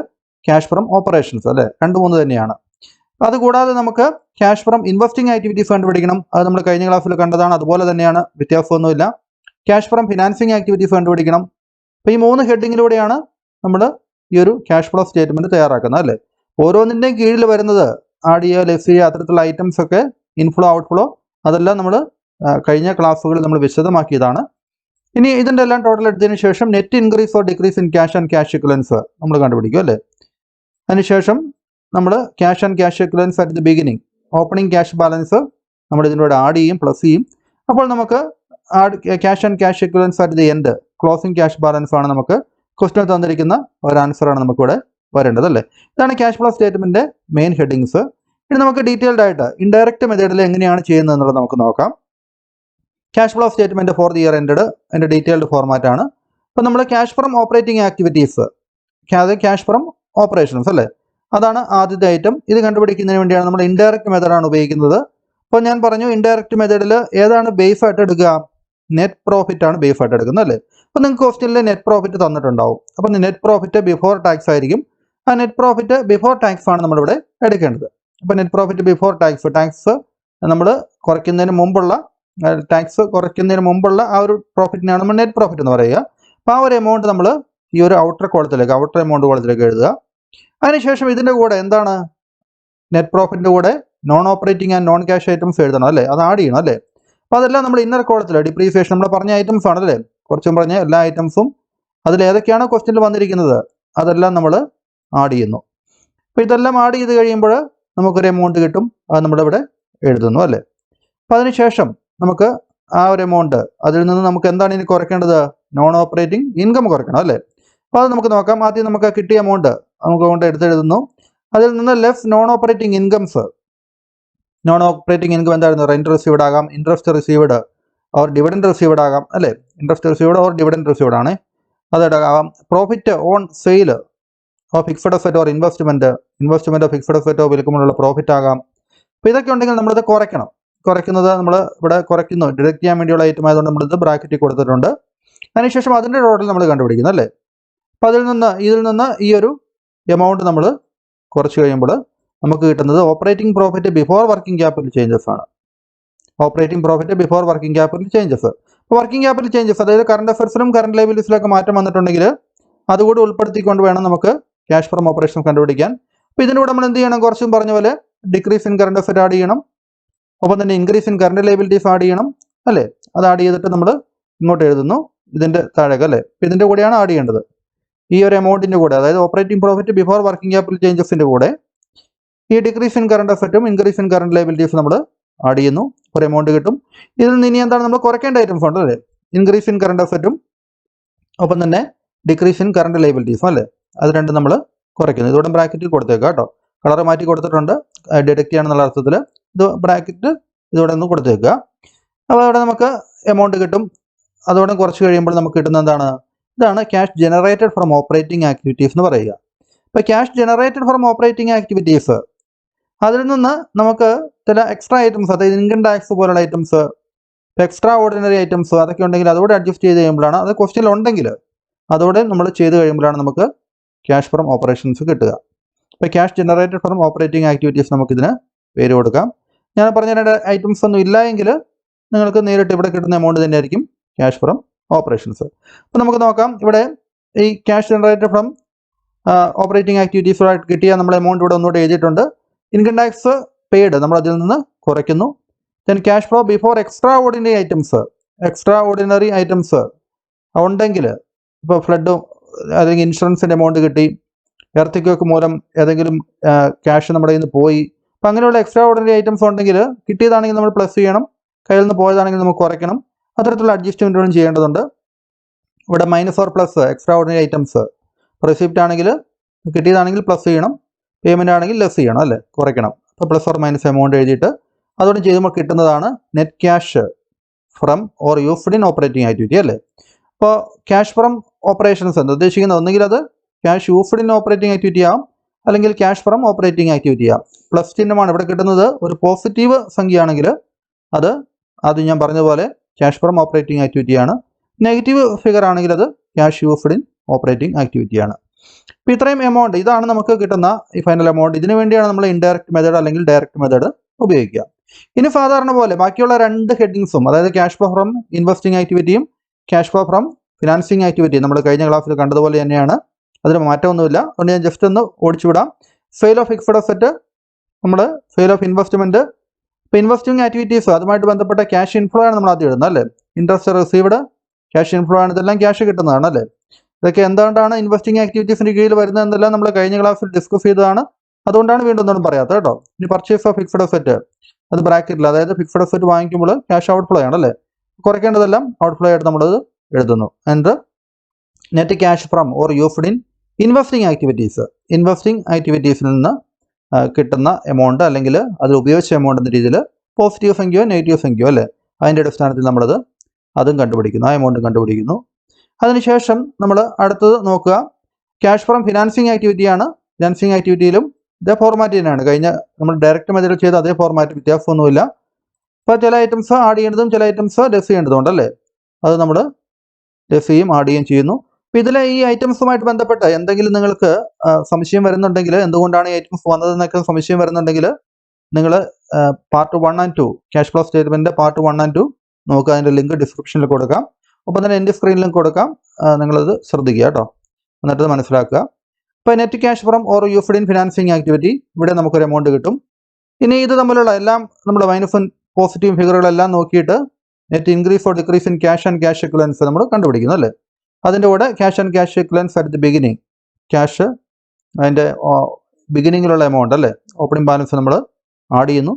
ക്യാഷ് ഫ്രം ഓപ്പറേഷൻസ് അല്ലേ, 2-3 തന്നെയാണ്. അതുകൂടാതെ നമുക്ക് ക്യാഷ് ഫ്രം ഇൻവെസ്റ്റിംഗ് ആക്ടിവിറ്റീസ് കണ്ടുപിടിക്കണം. അത് നമ്മൾ കഴിഞ്ഞ ക്ലാസ്സിൽ കണ്ടതാണ്, അതുപോലെ തന്നെയാണ്, വ്യത്യാസമൊന്നുമില്ല. ക്യാഷ് ഫ്രം ഫിനാൻസിങ് ആക്ടിവിറ്റീസ് കണ്ടുപിടിക്കണം. അപ്പോൾ ഈ 3 ഹെഡിങ്ങിലൂടെയാണ് നമ്മൾ ഈ ഒരു ക്യാഷ് ഫ്ലോ സ്റ്റേറ്റ്മെന്റ് തയ്യാറാക്കുന്നത് അല്ലേ. ഓരോന്നിൻ്റെയും കീഴിൽ വരുന്നത് ആഡ് ചെയ്യുക, ലെസ് ചെയ്യുക, അത്തരത്തിലുള്ള ഐറ്റംസ് ഒക്കെ, ഇൻഫ്ലോ ഔട്ട്ഫ്ലോ, അതെല്ലാം നമ്മൾ കഴിഞ്ഞ ക്ലാസ്സുകളിൽ നമ്മൾ വിശദമാക്കിയതാണ്. ഇനി ഇതിൻ്റെ എല്ലാം ടോട്ടൽ എടുത്തതിന് ശേഷം net increase or decrease in cash and cash ഇക്വലൻസ് നമ്മൾ കണ്ടുപിടിക്കും അല്ലേ. അതിനുശേഷം നമ്മൾ cash and cash ഇക്വലൻസ് at the beginning, opening cash balance നമ്മൾ ഇതിൻ്റെ കൂടെ ആഡ് ചെയ്യും, പ്ലസ് ചെയ്യും. അപ്പോൾ നമുക്ക് cash and cash ഇക്വലൻസ് at the end, closing cash balance ആണ് നമുക്ക് ക്വസ്റ്റ്യൻ തന്നിരിക്കുന്ന ഒരു ആൻസറാണ് നമുക്കിവിടെ വരേണ്ടത് അല്ലേ. ഇതാണ് ക്യാഷ് ഫ്ലോ സ്റ്റേറ്റ്മെന്റിന്റെ മെയിൻ ഹെഡിങ്സ്. ഇനി നമുക്ക് ഡീറ്റെയിൽഡ് ആയിട്ട് ഇൻഡയറക്റ്റ് മെത്തേഡിൽ എങ്ങനെയാണ് ചെയ്യുന്നത് എന്നുള്ളത് നമുക്ക് നോക്കാം. Cash flow statement for the year ended അതിൻ്റെ ഡീറ്റെയിൽഡ് ഫോർമാറ്റ് ആണ്. അപ്പോൾ നമ്മൾ cash from operating activities, cash from operations അല്ലേ, അതാണ് ആദ്യത്തെ ഐറ്റം. ഇത് കണ്ടുപിടിക്കുന്നതിന് വേണ്ടിയാണ് നമ്മൾ ഇൻഡയറക്റ്റ് മെത്തേഡാണ് ഉപയോഗിക്കുന്നത്. അപ്പോൾ ഞാൻ പറഞ്ഞു, ഇൻഡയറക്റ്റ് മെത്തേഡിൽ ഏതാണ് ബേസ് ആയിട്ട് എടുക്കുക? നെറ്റ് പ്രോഫിറ്റ് ആണ് ബേസ് ആയിട്ട് എടുക്കുന്നത് അല്ലേ. അപ്പോൾ നിങ്ങൾക്ക് ക്വസ്റ്റ്യനിൽ നെറ്റ് പ്രോഫിറ്റ് തന്നിട്ടുണ്ടാവും. അപ്പോൾ നെറ്റ് പ്രോഫിറ്റ് ബിഫോർ ടാക്സ് ആയിരിക്കും. ആ നെറ്റ് പ്രോഫിറ്റ് ബിഫോർ ടാക്സ് ആണ് നമ്മളിവിടെ എടുക്കേണ്ടത്. അപ്പോൾ net profit before tax, tax നമ്മൾ കുറയ്ക്കുന്നതിന് മുമ്പുള്ള, ടാക്സ് കുറയ്ക്കുന്നതിന് മുമ്പുള്ള ആ ഒരു പ്രോഫിറ്റിനാണ് നമ്മൾ നെറ്റ് പ്രോഫിറ്റ് എന്ന് പറയുക. അപ്പോൾ ആ ഒരു എമൗണ്ട് നമ്മൾ ഈ ഒരു ഔട്ടർ കോളത്തിലേക്ക്, ഔട്ടർ എമൗണ്ട് കോളത്തിലേക്ക് എഴുതുക. അതിനുശേഷം ഇതിൻ്റെ കൂടെ എന്താണ്, നെറ്റ് പ്രോഫിറ്റിൻ്റെ കൂടെ non operating and non cash items എഴുതണം അല്ലേ, അത് ആഡ് ചെയ്യണം അല്ലേ. അപ്പോൾ അതെല്ലാം നമ്മൾ ഇന്നർ കോളത്തിൽ, ഡിപ്രീസിയേഷൻ നമ്മൾ പറഞ്ഞ ഐറ്റംസ് ആണല്ലേ, കുറച്ചും പറഞ്ഞ എല്ലാ ഐറ്റംസും അതിലേതൊക്കെയാണ് ക്വസ്റ്റ്യനിൽ വന്നിരിക്കുന്നത് അതെല്ലാം നമ്മൾ ആഡ് ചെയ്യുന്നു. അപ്പോൾ ഇതെല്ലാം ആഡ് ചെയ്ത് കഴിയുമ്പോൾ നമുക്കൊരു എമൗണ്ട് കിട്ടും, അത് നമ്മളിവിടെ എഴുതുന്നു അല്ലേ. അപ്പോൾ അതിനുശേഷം നമുക്ക് ആ ഒരു എമൗണ്ട്, അതിൽ നിന്ന് നമുക്ക് എന്താണ് ഇനി കുറയ്ക്കേണ്ടത്? നോൺ ഓപ്പറേറ്റിംഗ് ഇൻകം കുറയ്ക്കണം അല്ലേ. അപ്പോൾ അത് നമുക്ക് നോക്കാം. ആദ്യം നമുക്ക് കിട്ടിയ എമൗണ്ട് നമുക്ക് കൊണ്ട് എടുത്തെഴുതുന്നു. അതിൽ നിന്ന് less non operating incomes. Non operating income എന്തായിരുന്നു? റെന്റ് റിസീവ്ഡ് ആകാം, interest received or dividend received ആകാം അല്ലേ. Interest received or dividend received ആണ്, അതാകാം. Profit on sale of fixed asset or investment of fixed അസറ്റോ വിൽക്കുമ്പോഴുള്ള പ്രോഫിറ്റ് ആകാം. അപ്പോൾ ഇതൊക്കെ ഉണ്ടെങ്കിൽ നമ്മളിത് കുറയ്ക്കണം. കുറയ്ക്കുന്നത് നമ്മൾ ഇവിടെ കുറയ്ക്കുന്നു, ഡിഡക്ട് ചെയ്യാൻ വേണ്ടിയുള്ള ഐറ്റം ആയതുകൊണ്ട് നമ്മളിത് ബ്രാക്കറ്റിൽ കൊടുത്തിട്ടുണ്ട്. അതിനുശേഷം അതിൻ്റെ ടോട്ടൽ നമ്മൾ കണ്ടുപിടിക്കുന്നു അല്ലേ. അപ്പോൾ ഇതിൽ നിന്ന് ഈ ഒരു എമൗണ്ട് നമ്മൾ കുറച്ച് കഴിയുമ്പോൾ നമുക്ക് കിട്ടുന്നത് operating profit before working capital changes ആണ്. Operating profit before working capital changes. അപ്പോൾ വർക്കിംഗ് ക്യാപിറ്റൽ ചേഞ്ചസ്, അതായത് കറണ്ട് അഫയർസിലും കറണ്ട് ലയബിലിറ്റീസിലൊക്കെ മാറ്റം വന്നിട്ടുണ്ടെങ്കിൽ അതുകൂടി ഉൾപ്പെടുത്തിക്കൊണ്ട് വേണം നമുക്ക് ക്യാഷ് ഫ്രം ഓപ്പറേഷൻ കണ്ടുപിടിക്കാൻ. അപ്പോൾ ഇതിൻ്റെ കൂടെ നമ്മൾ എന്ത് ചെയ്യണം? കുറച്ചും പറഞ്ഞ പോലെ decrease in current asset add ചെയ്യണം, ഒപ്പം തന്നെ increase in current liabilities add ചെയ്യണം അല്ലേ. അത് ആഡ് ചെയ്തിട്ട് നമ്മൾ ഇങ്ങോട്ട് എഴുതുന്നു ഇതിൻ്റെ താഴേക്ക് അല്ലേ. അപ്പോൾ ഇതിൻ്റെ കൂടെയാണ് ആഡ് ചെയ്യേണ്ടത്. ഈ ഒരു എമൗണ്ടിൻ്റെ കൂടെ, അതായത് operating profit before working capital ചേഞ്ചസിൻ്റെ കൂടെ ഈ ഡിക്രീസ് ഇൻ കറണ്ട് അസറ്റും ഇൻക്രീസ് ഇൻ കറണ്ട് ലയബിലിറ്റീസ് നമ്മൾ ആഡ് ചെയ്യുന്നു. ഒരു എമൗണ്ട് കിട്ടും. ഇതിൽ നിന്ന് ഇനി എന്താണ് നമ്മൾ കുറയ്ക്കേണ്ട ഐറ്റംസ് ഉണ്ട് അല്ലേ. ഇൻക്രീസ് ഇൻ കറണ്ട് അസറ്റും ഒപ്പം തന്നെ ഡിക്രീസ് ഇൻ കറണ്ട് ലയബിലിറ്റീസും അല്ലേ. അത് രണ്ടും നമ്മൾ കുറയ്ക്കുന്നു. ഇതോടെ ബ്രാക്കറ്റിൽ കൊടുത്തേക്കാം കേട്ടോ. കളർ മാറ്റി കൊടുത്തിട്ടുണ്ട് ഡിഡക്റ്റ് ചെയ്യാണെന്നുള്ള അർത്ഥത്തിൽ. ഇത് ബ്രാക്കറ്റ് ഇതോടെ ഒന്ന് കൊടുത്തേക്കുക. അപ്പോൾ അവിടെ നമുക്ക് എമൗണ്ട് കിട്ടും. അതോടെ കുറച്ച് കഴിയുമ്പോൾ നമുക്ക് കിട്ടുന്ന എന്താണ്, ഇതാണ് cash generated from operating activities എന്ന് പറയുക. ഇപ്പോൾ cash generated from operating activities, അതിൽ നിന്ന് നമുക്ക് ചില എക്സ്ട്രാ ഐറ്റംസ്, അതായത് ഇൻകം ടാക്സ് പോലുള്ള ഐറ്റംസ്, എക്സ്ട്രാ ഓർഡിനറി ഐറ്റംസ് അതൊക്കെ ഉണ്ടെങ്കിൽ അതോടെ അഡ്ജസ്റ്റ് ചെയ്ത് കഴിയുമ്പോഴാണ്, അത് ക്വസ്റ്റ്യൻ ഉണ്ടെങ്കിൽ അതോടെ നമ്മൾ ചെയ്ത് കഴിയുമ്പോഴാണ് നമുക്ക് ക്യാഷ് ഫ്രം ഓപ്പറേഷൻസ് കിട്ടുക. ഇപ്പോൾ cash generated from operating activities നമുക്കിതിന് പേര് കൊടുക്കാം. ഞാൻ പറഞ്ഞ രണ്ട് ഐറ്റംസ് ഒന്നും ഇല്ല എങ്കിൽ നിങ്ങൾക്ക് നേരിട്ട് ഇവിടെ കിട്ടുന്ന എമൗണ്ട് തന്നെയായിരിക്കും ക്യാഷ് ഫ്രം ഓപ്പറേഷൻസ്. അപ്പോൾ നമുക്ക് നോക്കാം. ഇവിടെ ഈ ക്യാഷ് ജനറേറ്റഡ് ഫ്രം ഓപ്പറേറ്റിംഗ് ആക്ടിവിറ്റീസുമായിട്ട് കിട്ടിയ നമ്മൾ എമൗണ്ട് ഇവിടെ ഒന്നുകൂടെ എഴുതിയിട്ടുണ്ട്. ഇൻകം ടാക്സ് പെയ്ഡ് നമ്മൾ അതിൽ നിന്ന് കുറയ്ക്കുന്നു. Then cash flow before extra ordinary items ഉണ്ടെങ്കിൽ, ഇപ്പോൾ ഫ്ലഡും അല്ലെങ്കിൽ ഇൻഷുറൻസിൻ്റെ എമൗണ്ട് കിട്ടി, എർത്തിക്വേക്ക് മൂലം ഏതെങ്കിലും ക്യാഷ് നമ്മുടെ കയ്യിൽ നിന്ന് പോയി, അപ്പോൾ അങ്ങനെയുള്ള എക്സ്ട്രാ ഓർഡിനറി ഐറ്റംസ് ഉണ്ടെങ്കിൽ കിട്ടിയതാണെങ്കിൽ നമ്മൾ പ്ലസ് ചെയ്യണം, കയ്യിൽ നിന്ന് പോയതാണെങ്കിൽ നമുക്ക് കുറയ്ക്കണം. അത്തരത്തിലുള്ള അഡ്ജസ്റ്റ്മെൻറ്റുകളും ചെയ്യേണ്ടതുണ്ട്. ഇവിടെ minus or plus extra ordinary items, receipt ആണെങ്കിൽ കിട്ടിയതാണെങ്കിൽ പ്ലസ് ചെയ്യണം, പേയ്മെൻ്റ് ആണെങ്കിൽ ലെസ് ചെയ്യണം അല്ലേ, കുറയ്ക്കണം. അപ്പോൾ പ്ലസ് ഓർ മൈനസ് എമൗണ്ട് എഴുതിയിട്ട് അതോടെ ചെയ്യുമ്പോൾ കിട്ടുന്നതാണ് net cash from or used in operating activity അല്ലേ. അപ്പോൾ ക്യാഷ് ഫ്രം ഓപ്പറേഷൻസ് എന്ന് ഉദ്ദേശിക്കുന്നത് ഒന്നുകിൽ അത് cash used in operating activity ആവും, അല്ലെങ്കിൽ ക്യാഷ് ഫ്രം ഓപ്പറേറ്റിംഗ് ആക്ടിവിറ്റി ആവും. പ്ലസ് ചിഹ്നമാണ് ഇവിടെ കിട്ടുന്നത്. ഒരു പോസിറ്റീവ് സംഖ്യയാണെങ്കിൽ അത് ഞാൻ പറഞ്ഞതുപോലെ ക്യാഷ് ഫ്രം ഓപ്പറേറ്റിംഗ് ആക്ടിവിറ്റിയാണ്. നെഗറ്റീവ് ഫിഗർ ആണെങ്കിൽ അത് ക്യാഷ് യൂസ്ഡ് ഇൻ ഓപ്പറേറ്റിംഗ് ആക്ടിവിറ്റിയാണ്. അപ്പോൾ ഇത്രയും എമൗണ്ട്, ഇതാണ് നമുക്ക് കിട്ടുന്ന ഈ ഫൈനൽ എമൗണ്ട്. ഇതിനു വേണ്ടിയാണ് നമ്മൾ ഇൻഡയറക്റ്റ് മെത്തേഡ് അല്ലെങ്കിൽ ഡയറക്റ്റ് മെത്തേഡ് ഉപയോഗിക്കുക. ഇനി സാധാരണ പോലെ ബാക്കിയുള്ള രണ്ട് ഹെഡിങ്സും, അതായത് ക്യാഷ് ഫ്ലോ ഫ്രം ഇൻവെസ്റ്റിംഗ് ആക്ടിവിറ്റിയും cash flow from financing activity നമ്മൾ കഴിഞ്ഞ ക്ലാസ്സിൽ കണ്ടതുപോലെ തന്നെയാണ്. അതിന് മാറ്റമൊന്നുമില്ല. അതുകൊണ്ട് ഞാൻ ജസ്റ്റ് ഒന്ന് ഓടിച്ചു വിടാം. സെയിൽ ഓഫ് ഫിക്സഡ് അസറ്റ്, നമ്മൾ സെയിൽ ഓഫ് ഇൻവെസ്റ്റ്മെൻറ്റ്, ഇപ്പോൾ ഇൻവെസ്റ്റിംഗ് ആക്ടിവിറ്റീസ് അതുമായിട്ട് ബന്ധപ്പെട്ട ക്യാഷ് ഇൻഫ്ലോ ആണ് നമ്മൾ ആദ്യം ഇടുന്നത് അല്ലേ. ഇൻട്രസ്റ്റ് റിസീവ്ഡ്, ക്യാഷ് ഇൻഫ്ലോ ആണ്, ഇതെല്ലാം ക്യാഷ് കിട്ടുന്നതാണ് അല്ലേ. ഇതൊക്കെ എന്തുകൊണ്ടാണ് ഇൻവെസ്റ്റിംഗ് ആക്ടിവിറ്റീസിൻ്റെ കീഴിൽ വരുന്നതെന്നെല്ലാം നമ്മൾ കഴിഞ്ഞ ക്ലാസ്സിൽ ഡിസ്കസ് ചെയ്തതാണ്. അതുകൊണ്ടാണ് വീണ്ടും ഒന്നും പറയാത്തത് കേട്ടോ. ഇനി പർച്ചേസ് ഓഫ് ഫിക്സഡ് അസറ്റ്, അത് ബ്രാക്കറ്റിൽ, അതായത് ഫിക്സഡ് അസറ്റ് വാങ്ങിക്കുമ്പോൾ ക്യാഷ് ഔട്ട് ഫ്ലോ ആണല്ലേ, കുറയ്ക്കേണ്ടതെല്ലാം ഔട്ട് ഫ്ലോ ആയിട്ട് നമ്മളത് എഴുതുന്നു. And net cash from or used in investing ആക്ടിവിറ്റീസിൽ നിന്ന് കിട്ടുന്ന എമൗണ്ട്, അല്ലെങ്കിൽ അതിൽ ഉപയോഗിച്ച എമൗണ്ട് എന്ന രീതിയിൽ പോസിറ്റീവ് സംഖ്യയോ നെഗറ്റീവ് സംഖ്യയോ അല്ലേ, അതിൻ്റെ അടിസ്ഥാനത്തിൽ അതും കണ്ടുപിടിക്കുന്നു, ആ എമൗണ്ട് കണ്ടുപിടിക്കുന്നു. അതിനുശേഷം നമ്മൾ അടുത്തത് നോക്കുക, ക്യാഷ് ഫ്രം ഫിനാൻസിങ് ആക്ടിവിറ്റിയാണ്. ഫിനാൻസിങ് ആക്ടിവിറ്റിയിലും ഇതേ ഫോർമാറ്റ് തന്നെയാണ്, കഴിഞ്ഞ നമ്മൾ ഡയറക്റ്റ് മെത്തേഡ് ചെയ്ത അതേ ഫോർമാറ്റ്, വ്യത്യാസമൊന്നുമില്ല. അപ്പോൾ ചില ഐറ്റംസ് ആഡ് ചെയ്യേണ്ടതും ചില ഐറ്റംസ് ലെസ് ചെയ്യേണ്ടതുണ്ടല്ലേ, അത് നമ്മൾ ലെസ് ചെയ്യും ആഡ് ചെയ്യുകയും ചെയ്യുന്നു. അപ്പോൾ ഇതിലെ ഈ ഐറ്റംസുമായിട്ട് ബന്ധപ്പെട്ട് എന്തെങ്കിലും നിങ്ങൾക്ക് സംശയം വരുന്നുണ്ടെങ്കിൽ, എന്തുകൊണ്ടാണ് ഈ ഐറ്റംസ് വന്നതെന്നൊക്കെ സംശയം വരുന്നുണ്ടെങ്കിൽ, നിങ്ങൾ part 1 and 2 cash flow statement part 1 and 2 നോക്കുക. അതിൻ്റെ ലിങ്ക് ഡിസ്ക്രിപ്ഷനിൽ കൊടുക്കാം, ഒപ്പം തന്നെ എൻ്റെ സ്ക്രീനിലും കൊടുക്കാം. നിങ്ങളത് ശ്രദ്ധിക്കുക കേട്ടോ, എന്നിട്ട് മനസ്സിലാക്കുക. ഇപ്പോൾ net cash from or used in financing activity, ഇവിടെ നമുക്കൊരു എമൗണ്ട് കിട്ടും. ഇനി ഇത് തമ്മിലുള്ള എല്ലാം നമ്മൾ മൈനസും പോസിറ്റീവ് ഫിഗറുകളെല്ലാം നോക്കിയിട്ട് net increase or decrease in cash and cash equivalents നമ്മൾ കണ്ടുപിടിക്കുന്നു അല്ലേ. അതിൻ്റെ കൂടെ cash and cash equivalents at the beginning, cash അതിൻ്റെ ബിഗിനിങ്ങിലുള്ള എമൗണ്ട് അല്ലേ, ഓപ്പണിംഗ് ബാലൻസ് നമ്മൾ ആഡ് ചെയ്യുന്നു.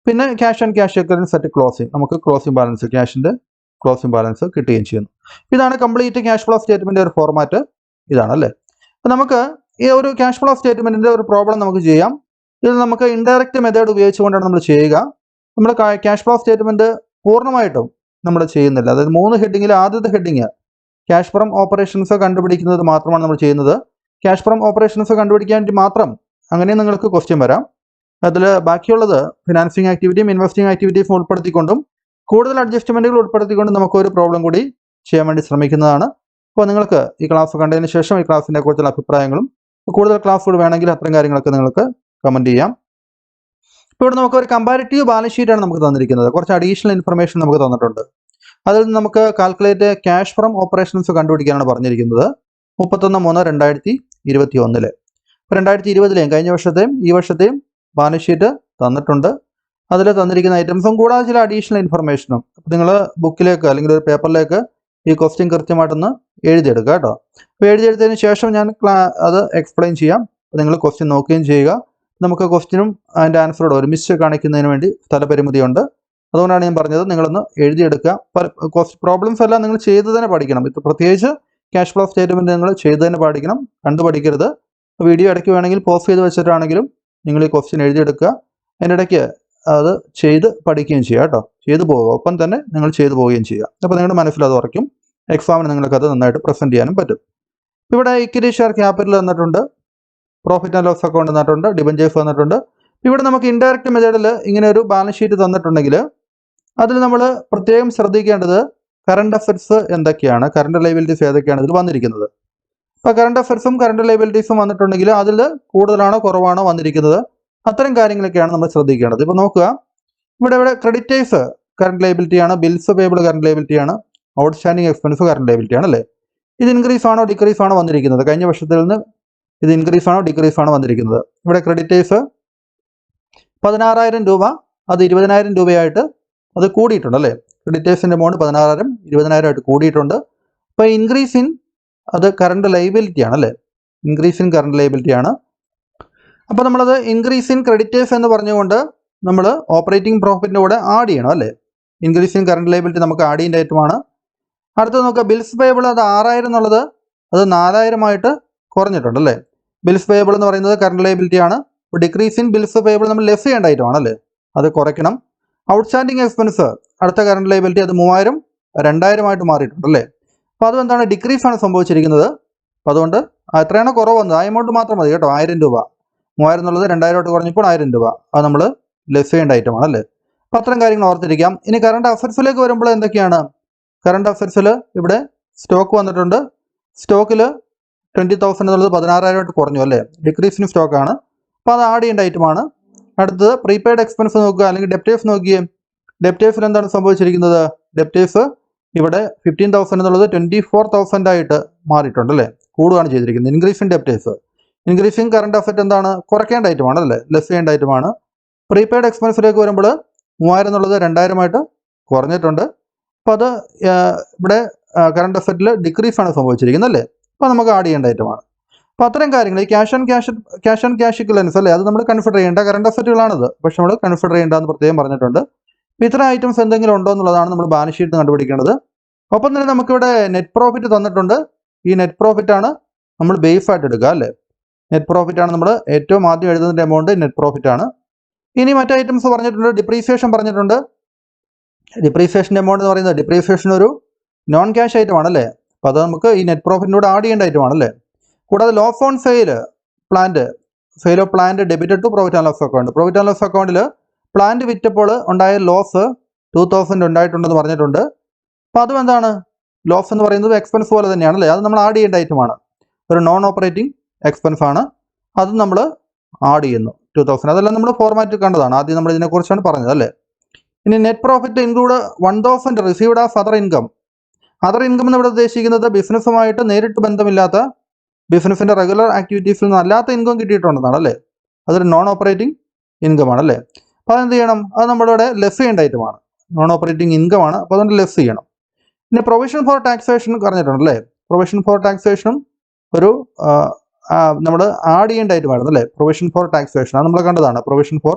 പിന്നെ cash and cash equivalents at closing, നമുക്ക് ക്ലോസിംഗ് ബാലൻസ്, ക്യാഷിൻ്റെ ക്ലോസിംഗ് ബാലൻസ് കിട്ടുകയും ചെയ്യുന്നു. ഇതാണ് കംപ്ലീറ്റ് ക്യാഷ് ഫ്ലോ സ്റ്റേറ്റ്മെൻറ്റ് ഒരു ഫോർമാറ്റ്, ഇതാണല്ലേ. അപ്പോൾ നമുക്ക് ഈ ഒരു ക്യാഷ് ഫ്ലോ സ്റ്റേറ്റ്മെൻറ്റിൻ്റെ ഒരു പ്രോബ്ലം നമുക്ക് ചെയ്യാം. ഇത് നമുക്ക് ഇൻഡയറക്റ്റ് മെത്തേഡ് ഉപയോഗിച്ചുകൊണ്ടാണ് നമ്മൾ ചെയ്യുക. നമ്മൾ ക്യാഷ് ഫ്ലോ സ്റ്റേറ്റ്മെൻറ്റ് പൂർണ്ണമായിട്ടും നമ്മൾ ചെയ്യുന്നില്ല. അതായത് 3 ഹെഡിങ്ങിൽ ആദ്യത്തെ ഹെഡിങ് ക്യാഷ് ഫ്രം ഓപ്പറേഷൻസ് കണ്ടുപിടിക്കുന്നത് മാത്രമാണ് നമ്മൾ ചെയ്യുന്നത്. ക്യാഷ് ഫ്രം ഓപ്പറേഷൻസ് കണ്ടുപിടിക്കാൻ വേണ്ടി മാത്രം അങ്ങനെ നിങ്ങൾക്ക് ക്വസ്റ്റ്യൻ വരാം. അതിൽ ബാക്കിയുള്ളത് ഫിനാൻസിങ് ആക്ടിവിറ്റിയും ഇൻവെസ്റ്റിംഗ് ആക്ടിവിറ്റീസും ഉൾപ്പെടുത്തിക്കൊണ്ടും കൂടുതൽ അഡ്ജസ്റ്റ്മെൻറ്റുകൾ ഉൾപ്പെടുത്തിക്കൊണ്ടും നമുക്കൊരു പ്രോബ്ലം കൂടി ചെയ്യാൻ വേണ്ടി ശ്രമിക്കുന്നതാണ്. അപ്പോൾ നിങ്ങൾക്ക് ഈ ക്ലാസ് കണ്ടതിന് ശേഷം ഈ ക്ലാസ്സിനെ കുറിച്ചുള്ള അഭിപ്രായങ്ങളും കൂടുതൽ ക്ലാസ്സുകൾ വേണമെങ്കിൽ അത്തരം കാര്യങ്ങളൊക്കെ നിങ്ങൾക്ക് കമൻറ്റ് ചെയ്യാം. ഇപ്പോൾ ഇവിടെ നമുക്ക് ഒരു കമ്പാരിറ്റീവ് ബാലൻസ് ഷീറ്റാണ് നമുക്ക് തന്നിരിക്കുന്നത്. കുറച്ച് അഡീഷണൽ ഇൻഫർമേഷൻ നമുക്ക് തന്നിട്ടുണ്ട്. അതിൽ നിന്ന് നമുക്ക് കാൽക്കുലേറ്റ് ക്യാഷ് ഫ്രം ഓപ്പറേഷൻസ് കണ്ടുപിടിക്കാനാണ് പറഞ്ഞിരിക്കുന്നത്. 31/3/2021. ഇപ്പോൾ 2020 കഴിഞ്ഞ വർഷത്തെയും ഈ വർഷത്തെയും ബാലൻസ് ഷീറ്റ് തന്നിട്ടുണ്ട്. അതിൽ തന്നിരിക്കുന്ന ഐറ്റംസും കൂടാതെ ചില അഡീഷണൽ ഇൻഫർമേഷനും നിങ്ങൾ ബുക്കിലേക്ക് അല്ലെങ്കിൽ ഒരു പേപ്പറിലേക്ക് ഈ ക്വസ്റ്റ്യൻ കൃത്യമായിട്ടൊന്ന് എഴുതിയെടുക്കുക കേട്ടോ. അപ്പോൾ എഴുതിയെടുത്തതിന് ശേഷം ഞാൻ അത് എക്സ്പ്ലെയിൻ ചെയ്യാം. നിങ്ങൾ ക്വസ്റ്റ്യൻ നോക്കുകയും ചെയ്യുക. നമുക്ക് ക്വസ്റ്റ്യനും അതിൻ്റെ ആൻസറോട് ഒരുമിച്ച് കാണിക്കുന്നതിന് വേണ്ടി സ്ഥലപരിമിതിയുണ്ട്. അതുകൊണ്ടാണ് ഞാൻ പറഞ്ഞത് നിങ്ങളൊന്ന് എഴുതിയെടുക്കുക. പ്രോബ്ലംസ് എല്ലാം നിങ്ങൾ ചെയ്ത് തന്നെ പഠിക്കണം. ഇത് പ്രത്യേകിച്ച് ക്യാഷ് ഫ്ലോ സ്റ്റേറ്റ്മെൻറ്റ് നിങ്ങൾ ചെയ്ത് തന്നെ പഠിക്കണം, കണ്ടു പഠിക്കരുത്. വീഡിയോ ഇടയ്ക്ക് വേണമെങ്കിൽ പോസ്റ്റ് ചെയ്ത് വെച്ചിട്ടാണെങ്കിലും നിങ്ങൾ ഈ ക്വസ്റ്റ്യൻ എഴുതിയെടുക്കുക. അതിൻ്റെ ഇടയ്ക്ക് അത് ചെയ്ത് പഠിക്കുകയും ചെയ്യുക കേട്ടോ. ചെയ്തു പോവുക, ഒപ്പം തന്നെ നിങ്ങൾ ചെയ്തു പോവുകയും ചെയ്യുക. അപ്പോൾ നിങ്ങളുടെ മനസ്സിലത് ഉറയ്ക്കും. എക്സാമിന് നിങ്ങൾക്കത് നന്നായിട്ട് പ്രസൻറ്റ് ചെയ്യാനും പറ്റും. ഇവിടെ ഇക്വിറ്റി ഷെയർ ക്യാപിറ്റൽ തന്നിട്ടുണ്ട്, പ്രോഫിറ്റ് ആൻഡ് ലോസ് അക്കൗണ്ട് തന്നിട്ടുണ്ട്, ഡിബഞ്ചേഴ്സ് തന്നിട്ടുണ്ട്. ഇവിടെ നമുക്ക് ഇൻഡയറക്റ്റ് മെത്തേഡിൽ ഇങ്ങനെ ഒരു ബാലൻസ് ഷീറ്റ് തന്നിട്ടുണ്ടെങ്കിൽ അതിൽ നമ്മൾ പ്രത്യേകം ശ്രദ്ധിക്കേണ്ടത് കറണ്ട് അസറ്റ്സ് എന്തൊക്കെയാണ്, കറണ്ട് ലയബിലിറ്റീസ് ഏതൊക്കെയാണ് ഇതിൽ വന്നിരിക്കുന്നത്. അപ്പോൾ കറണ്ട് അസറ്റ്സും കറണ്ട് ലയബിലിറ്റീസും വന്നിട്ടുണ്ടെങ്കിൽ അതിൽ കൂടുതലാണോ കുറവാണോ വന്നിരിക്കുന്നത്, അത്തരം കാര്യങ്ങളൊക്കെയാണ് നമ്മൾ ശ്രദ്ധിക്കേണ്ടത്. ഇപ്പോൾ നോക്കുക, ഇവിടെ ക്രെഡിറ്റേഴ്സ് കറണ്ട് ലയബിലിറ്റി ആണ്, ബിൽസ് പേബിൾ കറണ്ട് ലയബിലിറ്റി ആണ്, ഔട്ട്സ്റ്റാൻഡിങ് എക്സ്പെൻസ് കറണ്ട് ലയബിലിറ്റി ആണ് അല്ലേ. ഇത് ഇൻക്രീസ് ആണോ ഡിക്രീസ് ആണോ വന്നിരിക്കുന്നത്, കഴിഞ്ഞ വർഷത്തിൽ നിന്ന് ഇത് ഇൻക്രീസ് ആണോ ഡിക്രീസ് ആണോ വന്നിരിക്കുന്നത്. ഇവിടെ ക്രെഡിറ്റേഴ്സ് 16,000 രൂപ, അത് 20,000 രൂപയായിട്ട് അത് കൂടിയിട്ടുണ്ട് അല്ലേ. ക്രെഡിറ്റേഴ്സിൻ്റെ എമൗണ്ട് 16,000 20,000 ആയിട്ട് കൂടിയിട്ടുണ്ട്. അപ്പോൾ ഇൻക്രീസ് ഇൻ അത് കറണ്ട് ലയബിലിറ്റി ആണ് അല്ലേ, ഇൻക്രീസ് ഇൻ കറണ്ട് ലയബിലിറ്റി ആണ്. അപ്പോൾ നമ്മളത് ഇൻക്രീസ് ഇൻ ക്രെഡിറ്റേഴ്സ് എന്ന് പറഞ്ഞുകൊണ്ട് നമ്മൾ ഓപ്പറേറ്റിംഗ് പ്രോഫിറ്റിൻ്റെ കൂടെ ആഡ് ചെയ്യണം അല്ലേ. ഇൻക്രീസ് ഇൻ കറണ്ട് ലയബിലിറ്റി നമുക്ക് ആഡ് ചെയ്യേണ്ട ഐറ്റമാണ്. അടുത്ത് നോക്കുക, ബിൽസ് പേയബിൾ അത് 6,000 എന്നുള്ളത് അത് 4,000 ആയിട്ട് കുറഞ്ഞിട്ടുണ്ട് അല്ലേ. ബിൽസ് പേയബിൾ എന്ന് പറയുന്നത് കറണ്ട് ലയബിലിറ്റി ആണ്. അപ്പോൾ ഡിക്രീസ് ഇൻ ബിൽസ് പേയബിൾ നമ്മൾ ലെസ് ചെയ്യേണ്ട ഐറ്റമാണ് അല്ലേ, അത് കുറയ്ക്കണം. ഔട്ട്സ്റ്റാൻഡിങ് എക്സ്പെൻസ് അടുത്ത കറണ്ട് ലയബിലിറ്റി അത് 3,000 2,000 ആയിട്ട് മാറിയിട്ടുണ്ട് അല്ലേ. അപ്പോൾ അതും എന്താണ്, ഡിക്രീസ് ആണ് സംഭവിച്ചിരിക്കുന്നത്. അപ്പോൾ അതുകൊണ്ട് എത്രയാണോ കുറവ് വന്നത് ആ എമൗണ്ട് മാത്രം മതി കേട്ടോ. 1,000 രൂപ, 3,000 എന്നുള്ളത് 2,000 ആയിട്ട് കുറഞ്ഞപ്പോൾ 1,000 രൂപ, അത് നമ്മൾ ലെസ് ചെയ്യേണ്ട ഐറ്റമാണ് അല്ലേ. അപ്പോൾ അത്തരം കാര്യങ്ങൾ ഓർത്തിരിക്കാം. ഇനി കറണ്ട് അസറ്റ്സിലേക്ക് വരുമ്പോൾ എന്തൊക്കെയാണ്, കറണ്ട് അസറ്റ്സിൽ ഇവിടെ സ്റ്റോക്ക് വന്നിട്ടുണ്ട്. സ്റ്റോക്കിൽ 20,000 എന്നുള്ളത് 16,000 ആയിട്ട് കുറഞ്ഞു അല്ലേ, ഡിക്രീസിന് സ്റ്റോക്കാണ്. അപ്പോൾ അത് ആഡ് ചെയ്യേണ്ട ഐറ്റമാണ്. അടുത്തത് പ്രീപെയ്ഡ് എക്സ്പെൻസ് നോക്കുക, അല്ലെങ്കിൽ ഡെപ്റ്റേഴ്സ് നോക്കിയേ. ഡെപ്റ്റേഴ്സിൽ എന്താണ് സംഭവിച്ചിരിക്കുന്നത്, ഡെപ്റ്റേഴ്സ് ഇവിടെ 15,000 എന്നുള്ളത് 24,000 ആയിട്ട് മാറിയിട്ടുണ്ട് അല്ലേ, കൂടുകയാണ് ചെയ്തിരിക്കുന്നത്. Increase in debtors, increasing current asset എന്താണ്, കുറയ്ക്കേണ്ട ഐറ്റമാണ് അല്ലേ, ലെസ് ചെയ്യേണ്ട ഐറ്റമാണ്. പ്രീപെയ്ഡ് എക്സ്പെൻസിലേക്ക് വരുമ്പോൾ 3,000 എന്നുള്ളത് 2,000 ആയിട്ട് കുറഞ്ഞിട്ടുണ്ട്. അപ്പോൾ അത് ഇവിടെ കറണ്ട് അസറ്റിൽ ഡിക്രീസ് ആണ് സംഭവിച്ചിരിക്കുന്നത് അല്ലേ. അപ്പോൾ നമുക്ക് ആഡ് ചെയ്യേണ്ട ഐറ്റമാണ്. അപ്പോൾ അത്തരം കാര്യങ്ങൾ ഈ ക്യാഷ് ആൻഡ് ക്യാഷ് ഇക്വലൻസ് അല്ലേ, അത് നമ്മൾ കൺസിഡർ ചെയ്യേണ്ട കറണ്ട് അസറ്റുകളാണത്, പക്ഷെ നമ്മൾ കൺസിഡർ ചെയ്യേണ്ടതെന്ന് പ്രത്യേകം പറഞ്ഞിട്ടുണ്ട്. അപ്പോൾ ഇത്തരം ഐറ്റംസ് എന്തെങ്കിലും ഉണ്ടോ എന്നുള്ളതാണ് നമ്മൾ ബാലൻസ് ഷീറ്റ് കണ്ടുപിടിക്കേണ്ടത്. ഒപ്പം തന്നെ നമുക്കിവിടെ നെറ്റ് പ്രോഫിറ്റ് തന്നിട്ടുണ്ട്. ഈ നെറ്റ് പ്രോഫിറ്റ് ആണ് നമ്മൾ ബേസ് ആയിട്ട് എടുക്കുക അല്ലേ. നെറ്റ് പ്രോഫിറ്റ് ആണ് നമ്മൾ ഏറ്റവും ആദ്യം എഴുതുന്നതിൻ്റെ എമൗണ്ട് നെറ്റ് പ്രോഫിറ്റ് ആണ്. ഇനി മറ്റ് ഐറ്റംസ് പറഞ്ഞിട്ടുണ്ട്, ഡിപ്രീസിയേഷൻ പറഞ്ഞിട്ടുണ്ട്. ഡിപ്രീസിയേഷൻ്റെ എമൗണ്ട് എന്ന് പറയുന്നത് ഡിപ്രീസിയേഷൻ ഒരു നോൺ ക്യാഷ് ഐറ്റം ആണല്ലേ. അപ്പോൾ അത് നമുക്ക് ഈ നെറ്റ് പ്രോഫിറ്റിനോട് ആഡ് ചെയ്യേണ്ട ഐറ്റം ആണല്ലേ. കൂടാതെ loss on sale of plant debited to profit and loss account. Profit and loss അക്കൗണ്ടിൽ പ്ലാന്റ് വിറ്റപ്പോൾ ഉണ്ടായ ലോസ് 2,000 ഉണ്ടായിട്ടുണ്ടെന്ന് പറഞ്ഞിട്ടുണ്ട്. അപ്പോൾ അതും എന്താണ്, ലോസ് എന്ന് പറയുന്നത് എക്സ്പെൻസ് പോലെ തന്നെയാണല്ലേ, അത് നമ്മൾ ആഡ് ചെയ്യേണ്ട ഐറ്റമാണ്. ഒരു നോൺ ഓപ്പറേറ്റിംഗ് എക്സ്പെൻസ് ആണ്, അത് നമ്മൾ ആഡ് ചെയ്യുന്നു 2,000. അതെല്ലാം നമ്മൾ ഫോർമാറ്റിൽ കണ്ടതാണ്, ആദ്യം നമ്മൾ ഇതിനെക്കുറിച്ചാണ് പറഞ്ഞത് അല്ലേ. ഇനി net profit include 1,000 received as other income. Other income എന്ന് ഇവിടെ ഉദ്ദേശിക്കുന്നത് ബിസിനസ്സുമായിട്ട് നേരിട്ട് ബന്ധമില്ലാത്ത ബിസിനസ്സിൻ്റെ റെഗുലർ ആക്ടിവിറ്റീസിൽ നിന്ന് അല്ലാത്ത ഇൻകം കിട്ടിയിട്ടുണ്ടെന്നാണ് അല്ലേ. അതൊരു നോൺ ഓപ്പറേറ്റിംഗ് ഇൻകം ആണ് അല്ലേ. അപ്പോൾ അതെന്ത് ചെയ്യണം, അത് നമ്മളിവിടെ ലെസ് ചെയ്യേണ്ട ഐറ്റമാണ്, നോൺ ഓപ്പറേറ്റിംഗ് ഇൻകം ആണ്. അപ്പോൾ അതുകൊണ്ട് ലെസ് ചെയ്യണം. പിന്നെ പ്രൊവിഷൻ ഫോർ ടാക്സേഷൻ പറഞ്ഞിട്ടുണ്ട് അല്ലേ. പ്രൊവിഷൻ ഫോർ ടാക്സേഷനും ഒരു നമ്മൾ ആഡ് ചെയ്യേണ്ട ഐറ്റമായിരുന്നു അല്ലേ. പ്രൊവിഷൻ ഫോർ ടാക്സേഷൻ അത് നമ്മൾ കണ്ടതാണ്. പ്രൊവിഷൻ ഫോർ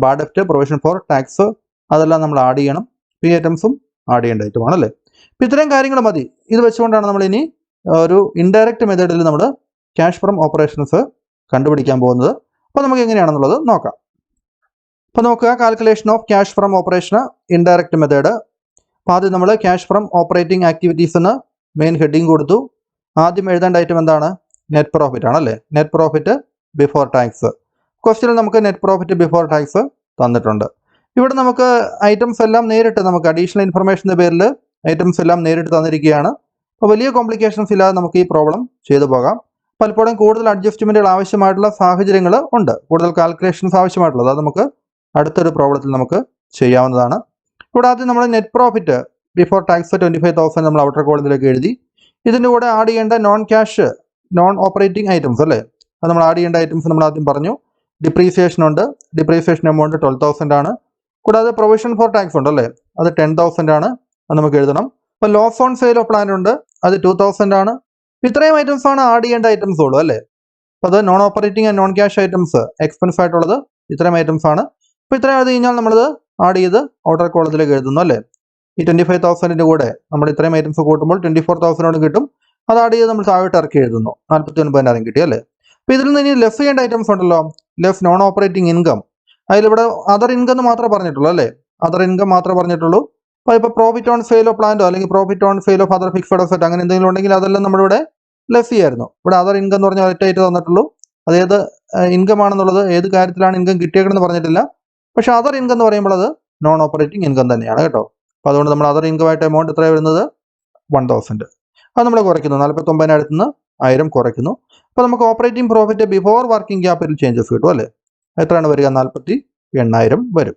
ബാഡ് ഡെപ്റ്റ്, പ്രൊവിഷൻ ഫോർ ടാക്സ്, അതെല്ലാം നമ്മൾ ആഡ് ചെയ്യണം. ഈ ഐറ്റംസും ആഡ് ചെയ്യേണ്ട ഐറ്റമാണ് അല്ലേ. അപ്പോൾ ഇത്രയും കാര്യങ്ങൾ മതി. ഇത് വെച്ചുകൊണ്ടാണ് നമ്മൾ ഇനി ഒരു ഇൻഡയറക്റ്റ് മെത്തേഡിൽ നമ്മൾ ക്യാഷ് ഫ്രം ഓപ്പറേഷൻസ് കണ്ടുപിടിക്കാൻ പോകുന്നത്. അപ്പോൾ നമുക്ക് എങ്ങനെയാണെന്നുള്ളത് നോക്കാം. അപ്പോൾ നോക്കുക, calculation of cash from operation indirect method. അപ്പോൾ ആദ്യം നമ്മൾ ക്യാഷ് ഫ്രം ഓപ്പറേറ്റിംഗ് ആക്ടിവിറ്റീസ് എന്ന് മെയിൻ ഹെഡിങ് കൊടുത്തു. ആദ്യം എഴുതേണ്ട ഐറ്റം എന്താണ്, നെറ്റ് പ്രോഫിറ്റ് ആണല്ലേ. Net profit before tax. ക്വസ്റ്റ്യനിൽ നമുക്ക് നെറ്റ് പ്രോഫിറ്റ് ബിഫോർ ടാക്സ് തന്നിട്ടുണ്ട്. ഇവിടെ നമുക്ക് ഐറ്റംസ് എല്ലാം നേരിട്ട് നമുക്ക് അഡീഷണൽ ഇൻഫർമേഷൻ്റെ പേരിൽ ഐറ്റംസ് എല്ലാം നേരിട്ട് തന്നിരിക്കുകയാണ്. അപ്പോൾ വലിയ കോംപ്ലിക്കേഷൻസ് ഇല്ലാതെ നമുക്ക് ഈ പ്രോബ്ലം ചെയ്തു പോകാം. പലപ്പോഴും കൂടുതൽ അഡ്ജസ്റ്റ്മെൻറ്റുകൾ ആവശ്യമായിട്ടുള്ള സാഹചര്യങ്ങൾ ഉണ്ട്, കൂടുതൽ കാൽക്കുലേഷൻസ് ആവശ്യമായിട്ടുള്ളത്, അത് നമുക്ക് അടുത്തൊരു പ്രോബ്ലത്തിൽ നമുക്ക് ചെയ്യാവുന്നതാണ്. ഇവിടെ ആദ്യം നമ്മൾ നെറ്റ് പ്രോഫിറ്റ് ബിഫോർ ടാക്സ് 25,000 നമ്മൾ ഔട്ടർ കോളത്തിലേക്ക് എഴുതി. ഇതിൻ്റെ കൂടെ ആഡ് ചെയ്യേണ്ട non cash non operating items അല്ലേ, അത് നമ്മൾ ആഡ് ചെയ്യേണ്ട ഐറ്റംസ് നമ്മൾ ആദ്യം പറഞ്ഞു. ഡിപ്രീസിയേഷൻ ഉണ്ട്. ഡിപ്രീസിയേഷൻ എമൗണ്ട് 12,000 ആണ്. കൂടാതെ പ്രൊവിഷൻ ഫോർ ടാക്സ് ഉണ്ട് അല്ലേ, അത് 10,000 ആണ്. അത് നമുക്ക് എഴുതണം. അപ്പോൾ loss on sale of plant ഉണ്ട്, അത് 2,000 ആണ്. ഇത്രയും ഐറ്റംസ് ആണ് ആഡ് ചെയ്യേണ്ട ഐറ്റംസ് ഉള്ളൂ അല്ലേ. അപ്പോൾ അത് non operating and non cash items expense ആയിട്ടുള്ളത് ഇത്രയും ഐറ്റംസ് ആണ്. അപ്പോൾ ഇത്രയും എഴുതി കഴിഞ്ഞാൽ നമ്മളത് ആഡ് ചെയ്ത് ഓർഡർ കോളത്തിലേക്ക് എഴുതുന്നു അല്ലേ. ഈ 25,000 കൂടെ നമ്മൾ ഇത്രയും ഐറ്റംസ് കൂട്ടുമ്പോൾ 24,000 കിട്ടും. അത് ആഡ് ചെയ്ത് നമ്മൾ താഴോട്ട് ഇറക്കി എഴുതുന്നു. 49,000 കിട്ടി അല്ലേ. അപ്പോൾ ഇതിൽ നിന്ന് ഇനി ലെസ് ചെയ്യേണ്ട ഐറ്റംസ് ഉണ്ടല്ലോ, ലെസ് നോൺ ഓപ്പറേറ്റിംഗ് ഇൻകം. അതിലിവിടെ അതർ ഇൻകം എന്ന് മാത്രമേ പറഞ്ഞിട്ടുള്ളൂ അല്ലേ, അതർ ഇൻകം മാത്രമേ പറഞ്ഞിട്ടുള്ളൂ. അപ്പോൾ ഇപ്പോൾ പ്രോഫിറ്റ് ഓൺ സെയിൽ ഓഫ് പ്ലാന്റോ അല്ലെങ്കിൽ profit on sale of other fixed asset അങ്ങനെ എന്തെങ്കിലും ഉണ്ടെങ്കിൽ അതെല്ലാം നമ്മളിവിടെ ലെസ് ചെയ്യായിരുന്നു. ഇവിടെ അതർ ഇൻകം എന്ന് പറഞ്ഞാൽ ഒറ്റയായിട്ട് തന്നിട്ടുള്ളൂ. അതേത് ഇൻകം ആണെന്നുള്ളത്, ഏത് കാര്യത്തിലാണ് ഇൻകം കിട്ടിയേക്കണമെന്ന് പറഞ്ഞിട്ടില്ല. പക്ഷേ അതർ ഇൻകം എന്ന് പറയുമ്പോൾ അത് നോൺ ഓപ്പറേറ്റിംഗ് ഇൻകം തന്നെയാണ് കേട്ടോ. അപ്പോൾ അതുകൊണ്ട് നമ്മൾ അതർ ഇൻകം ആയിട്ട് എമൗണ്ട് എത്രയാണ് വരുന്നത്, 1,000. അത് നമ്മൾ കുറയ്ക്കുന്നു, 49,000 നിന്ന് 1,000 കുറയ്ക്കുന്നു. അപ്പോൾ നമുക്ക് operating profit before working capital changes കിട്ടും അല്ലേ. എത്രയാണ് വരിക, 48,000 വരും.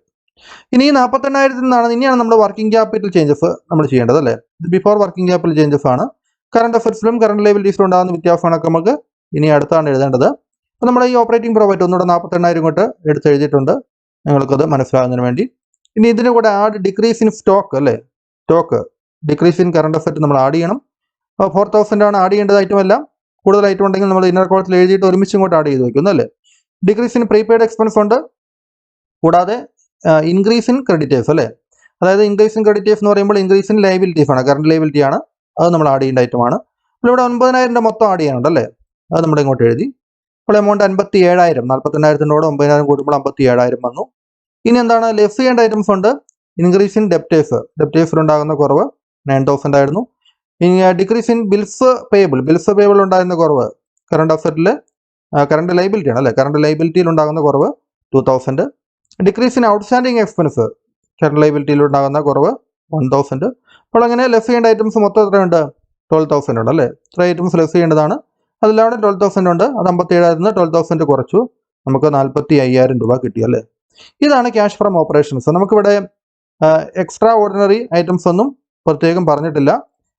ഇനി ഈ 48,000 നിന്നാണ് ഇനിയാണ് നമ്മൾ വർക്കിംഗ് ക്യാപിറ്റൽ ചേഞ്ചസ് നമ്മൾ ചെയ്യേണ്ടത് അല്ലേ. ഇത് ബിഫോർ വർക്കിംഗ് ക്യാപിറ്റൽ ചേഞ്ചസ് ആണ്. കറണ്ട് അസറ്റ്സിലും കറണ്ട് ലയബിലിറ്റീസിലും ഉണ്ടാകുന്ന വ്യത്യാസങ്ങളൊക്കെ നമുക്ക് ഇനി അടുത്താണ് എഴുതേണ്ടത്. അപ്പോൾ നമ്മൾ ഈ ഓപ്പറേറ്റിംഗ് പ്രോഫിറ്റ് ഒന്നുകൂടെ 48,000 കൊണ്ട് എടുത്തെഴുതിയിട്ടുണ്ട്, നിങ്ങൾക്കത് മനസ്സിലാകുന്നതിന് വേണ്ടി. ഇനി ഇതിന് കൂടെ ആഡ് ഡിക്രീസ് ഇൻ സ്റ്റോക്ക് അല്ലേ, stock decrease in current asset നമ്മൾ ആഡ് ചെയ്യണം. അപ്പോൾ 4,000 ആണ് ആഡ് ചെയ്യേണ്ടത്. ഐറ്റമെല്ലാം കൂടുതൽ ഐറ്റം ഉണ്ടെങ്കിൽ നമ്മൾ ഇന്നർ കോളത്തിൽ എഴുതിയിട്ട് ഒരുമിച്ച് ഇങ്ങോട്ട് ആഡ് ചെയ്ത് വയ്ക്കുന്നു അല്ലേ. ഡിക്രീസ് ഇൻ പ്രീപെയ്ഡ് എക്സ്പെൻസ് ഉണ്ട്. കൂടാതെ ഇൻക്രീസ് ഇൻ ക്രെഡിറ്റേഴ്സ് അല്ലേ, അതായത് ഇൻക്രീസ് ഇൻ ക്രെഡിറ്റേഴ്സ് എന്ന് പറയുമ്പോൾ ഇൻക്രീസ് ഇൻ ലയബിലിറ്റീസ് ആണ്, കറണ്ട് ലയബിലിറ്റി ആണ്. അത് നമ്മൾ ആഡ് ചെയ്യേണ്ട ഐറ്റമാണ്. അപ്പോൾ ഇവിടെ 9,000 മൊത്തം ആഡ് ചെയ്യാനുണ്ട് അല്ലേ, അത് നമ്മൾ ഇങ്ങോട്ട് എഴുതി. അപ്പോൾ എമൗണ്ട് 57,000, 48,000 50,000 കൂടുമ്പോൾ 57,000 വന്നു. ഇനി എന്താണ് ലെസ് ചെയ്യേണ്ട ഐറ്റംസ് ഉണ്ട്. ഇൻക്രീസ് ഇൻ ഡെപ്റ്റേഴ്സിൽ ഉണ്ടാകുന്ന കുറവ് 9,000 ആയിരുന്നു. ഇനി ഡിക്രീസ് ഇൻ ബിൽസ് പേയബിൾ ഉണ്ടാകുന്ന കുറവ് കറണ്ട് അസറ്റിൽ കറണ്ട് ലയബിലിറ്റി ആണ് അല്ലേ, കറണ്ട് ലയബിലിറ്റിയിൽ ഉണ്ടാകുന്ന കുറവ് 2,000. Decrease in outstanding expense current ലയബിലിറ്റിയിൽ ഉണ്ടാകുന്ന കുറവ് 1,000. അപ്പോൾ അങ്ങനെ ലെസ് ചെയ്യേണ്ട ഐറ്റംസ് മൊത്തം എത്രയുണ്ട്, 12,000 ഉണ്ട് അല്ലേ. ഇത്ര ഐറ്റംസ് ലെസ് ചെയ്യേണ്ടതാണ്. അതിലാണ് 12,000 ഉണ്ട്. അത് 57,000 നിന്ന് 12,000 കുറച്ചു, നമുക്ക് 45,000 രൂപ കിട്ടി അല്ലേ. ഇതാണ് ക്യാഷ് ഫ്രം ഓപ്പറേഷൻസ്. നമുക്കിവിടെ എക്സ്ട്രാ ഓർഡിനറി ഐറ്റംസ് ഒന്നും പ്രത്യേകം പറഞ്ഞിട്ടില്ല.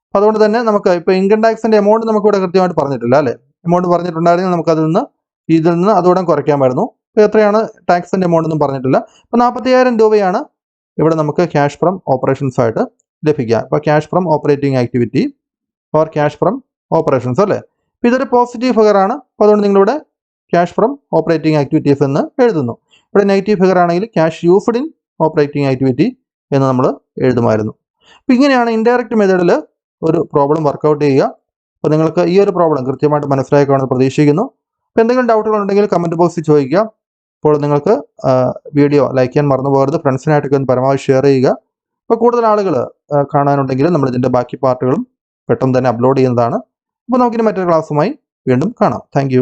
അപ്പോൾ അതുകൊണ്ട് തന്നെ നമുക്ക് ഇപ്പോൾ ഇൻകം ടാക്സിൻ്റെ എമൗണ്ട് നമുക്കിവിടെ കൃത്യമായിട്ട് പറഞ്ഞിട്ടില്ല അല്ലേ. എമൗണ്ട് പറഞ്ഞിട്ടുണ്ടായിരുന്നെങ്കിൽ ഇതിൽ നിന്ന് അതോടെ കുറയ്ക്കാമായിരുന്നു. ഇപ്പോൾ എത്രയാണ് ടാക്സിൻ്റെ എമൗണ്ട് ഒന്നും പറഞ്ഞിട്ടില്ല. അപ്പോൾ 40,000 രൂപയാണ് ഇവിടെ നമുക്ക് ക്യാഷ് ഫ്രം ഓപ്പറേഷൻസ് ആയിട്ട് ലഭിക്കുക. അപ്പോൾ cash from operating activity or cash from operations അല്ലേ. അപ്പോൾ ഇതൊരു പോസിറ്റീവ് ഫിഗറാണ്. അപ്പോൾ അതുകൊണ്ട് നിങ്ങളിവിടെ ക്യാഷ് ഫ്രം ഓപ്പറേറ്റിംഗ് ആക്ടിവിറ്റീസ് എന്ന് എഴുതുന്നു. ഇവിടെ നെഗറ്റീവ് ഫിഗർ ആണെങ്കിൽ cash used in operating activity എന്ന് നമ്മൾ എഴുതുമായിരുന്നു. അപ്പോൾ ഇങ്ങനെയാണ് ഇൻഡയറക്റ്റ് മെത്തേഡിൽ ഒരു പ്രോബ്ലം വർക്കൗട്ട് ചെയ്യുക. അപ്പോൾ നിങ്ങൾക്ക് ഈ ഒരു പ്രോബ്ലം കൃത്യമായിട്ട് മനസ്സിലാക്കുകയാണെന്ന് പ്രതീക്ഷിക്കുന്നു. അപ്പോൾ എന്തെങ്കിലും ഡൗട്ടുകൾ ഉണ്ടെങ്കിൽ കമൻറ്റ് ബോക്സിൽ ചോദിക്കുക. അപ്പോൾ നിങ്ങൾക്ക് വീഡിയോ ലൈക്ക് ചെയ്യാൻ മറന്നു പോകരുത്. ഫ്രണ്ട്സിനായിട്ടൊക്കെ ഒന്ന് പരമാവധി ഷെയർ ചെയ്യുക. അപ്പോൾ കൂടുതൽ ആളുകൾ കാണാനുണ്ടെങ്കിൽ നമ്മളിതിൻ്റെ ബാക്കി പാർട്ടുകളും പെട്ടെന്ന് തന്നെ അപ്ലോഡ് ചെയ്യുന്നതാണ്. അപ്പോൾ നമുക്കിനി മറ്റൊരു ക്ലാസ്സുമായി വീണ്ടും കാണാം. താങ്ക്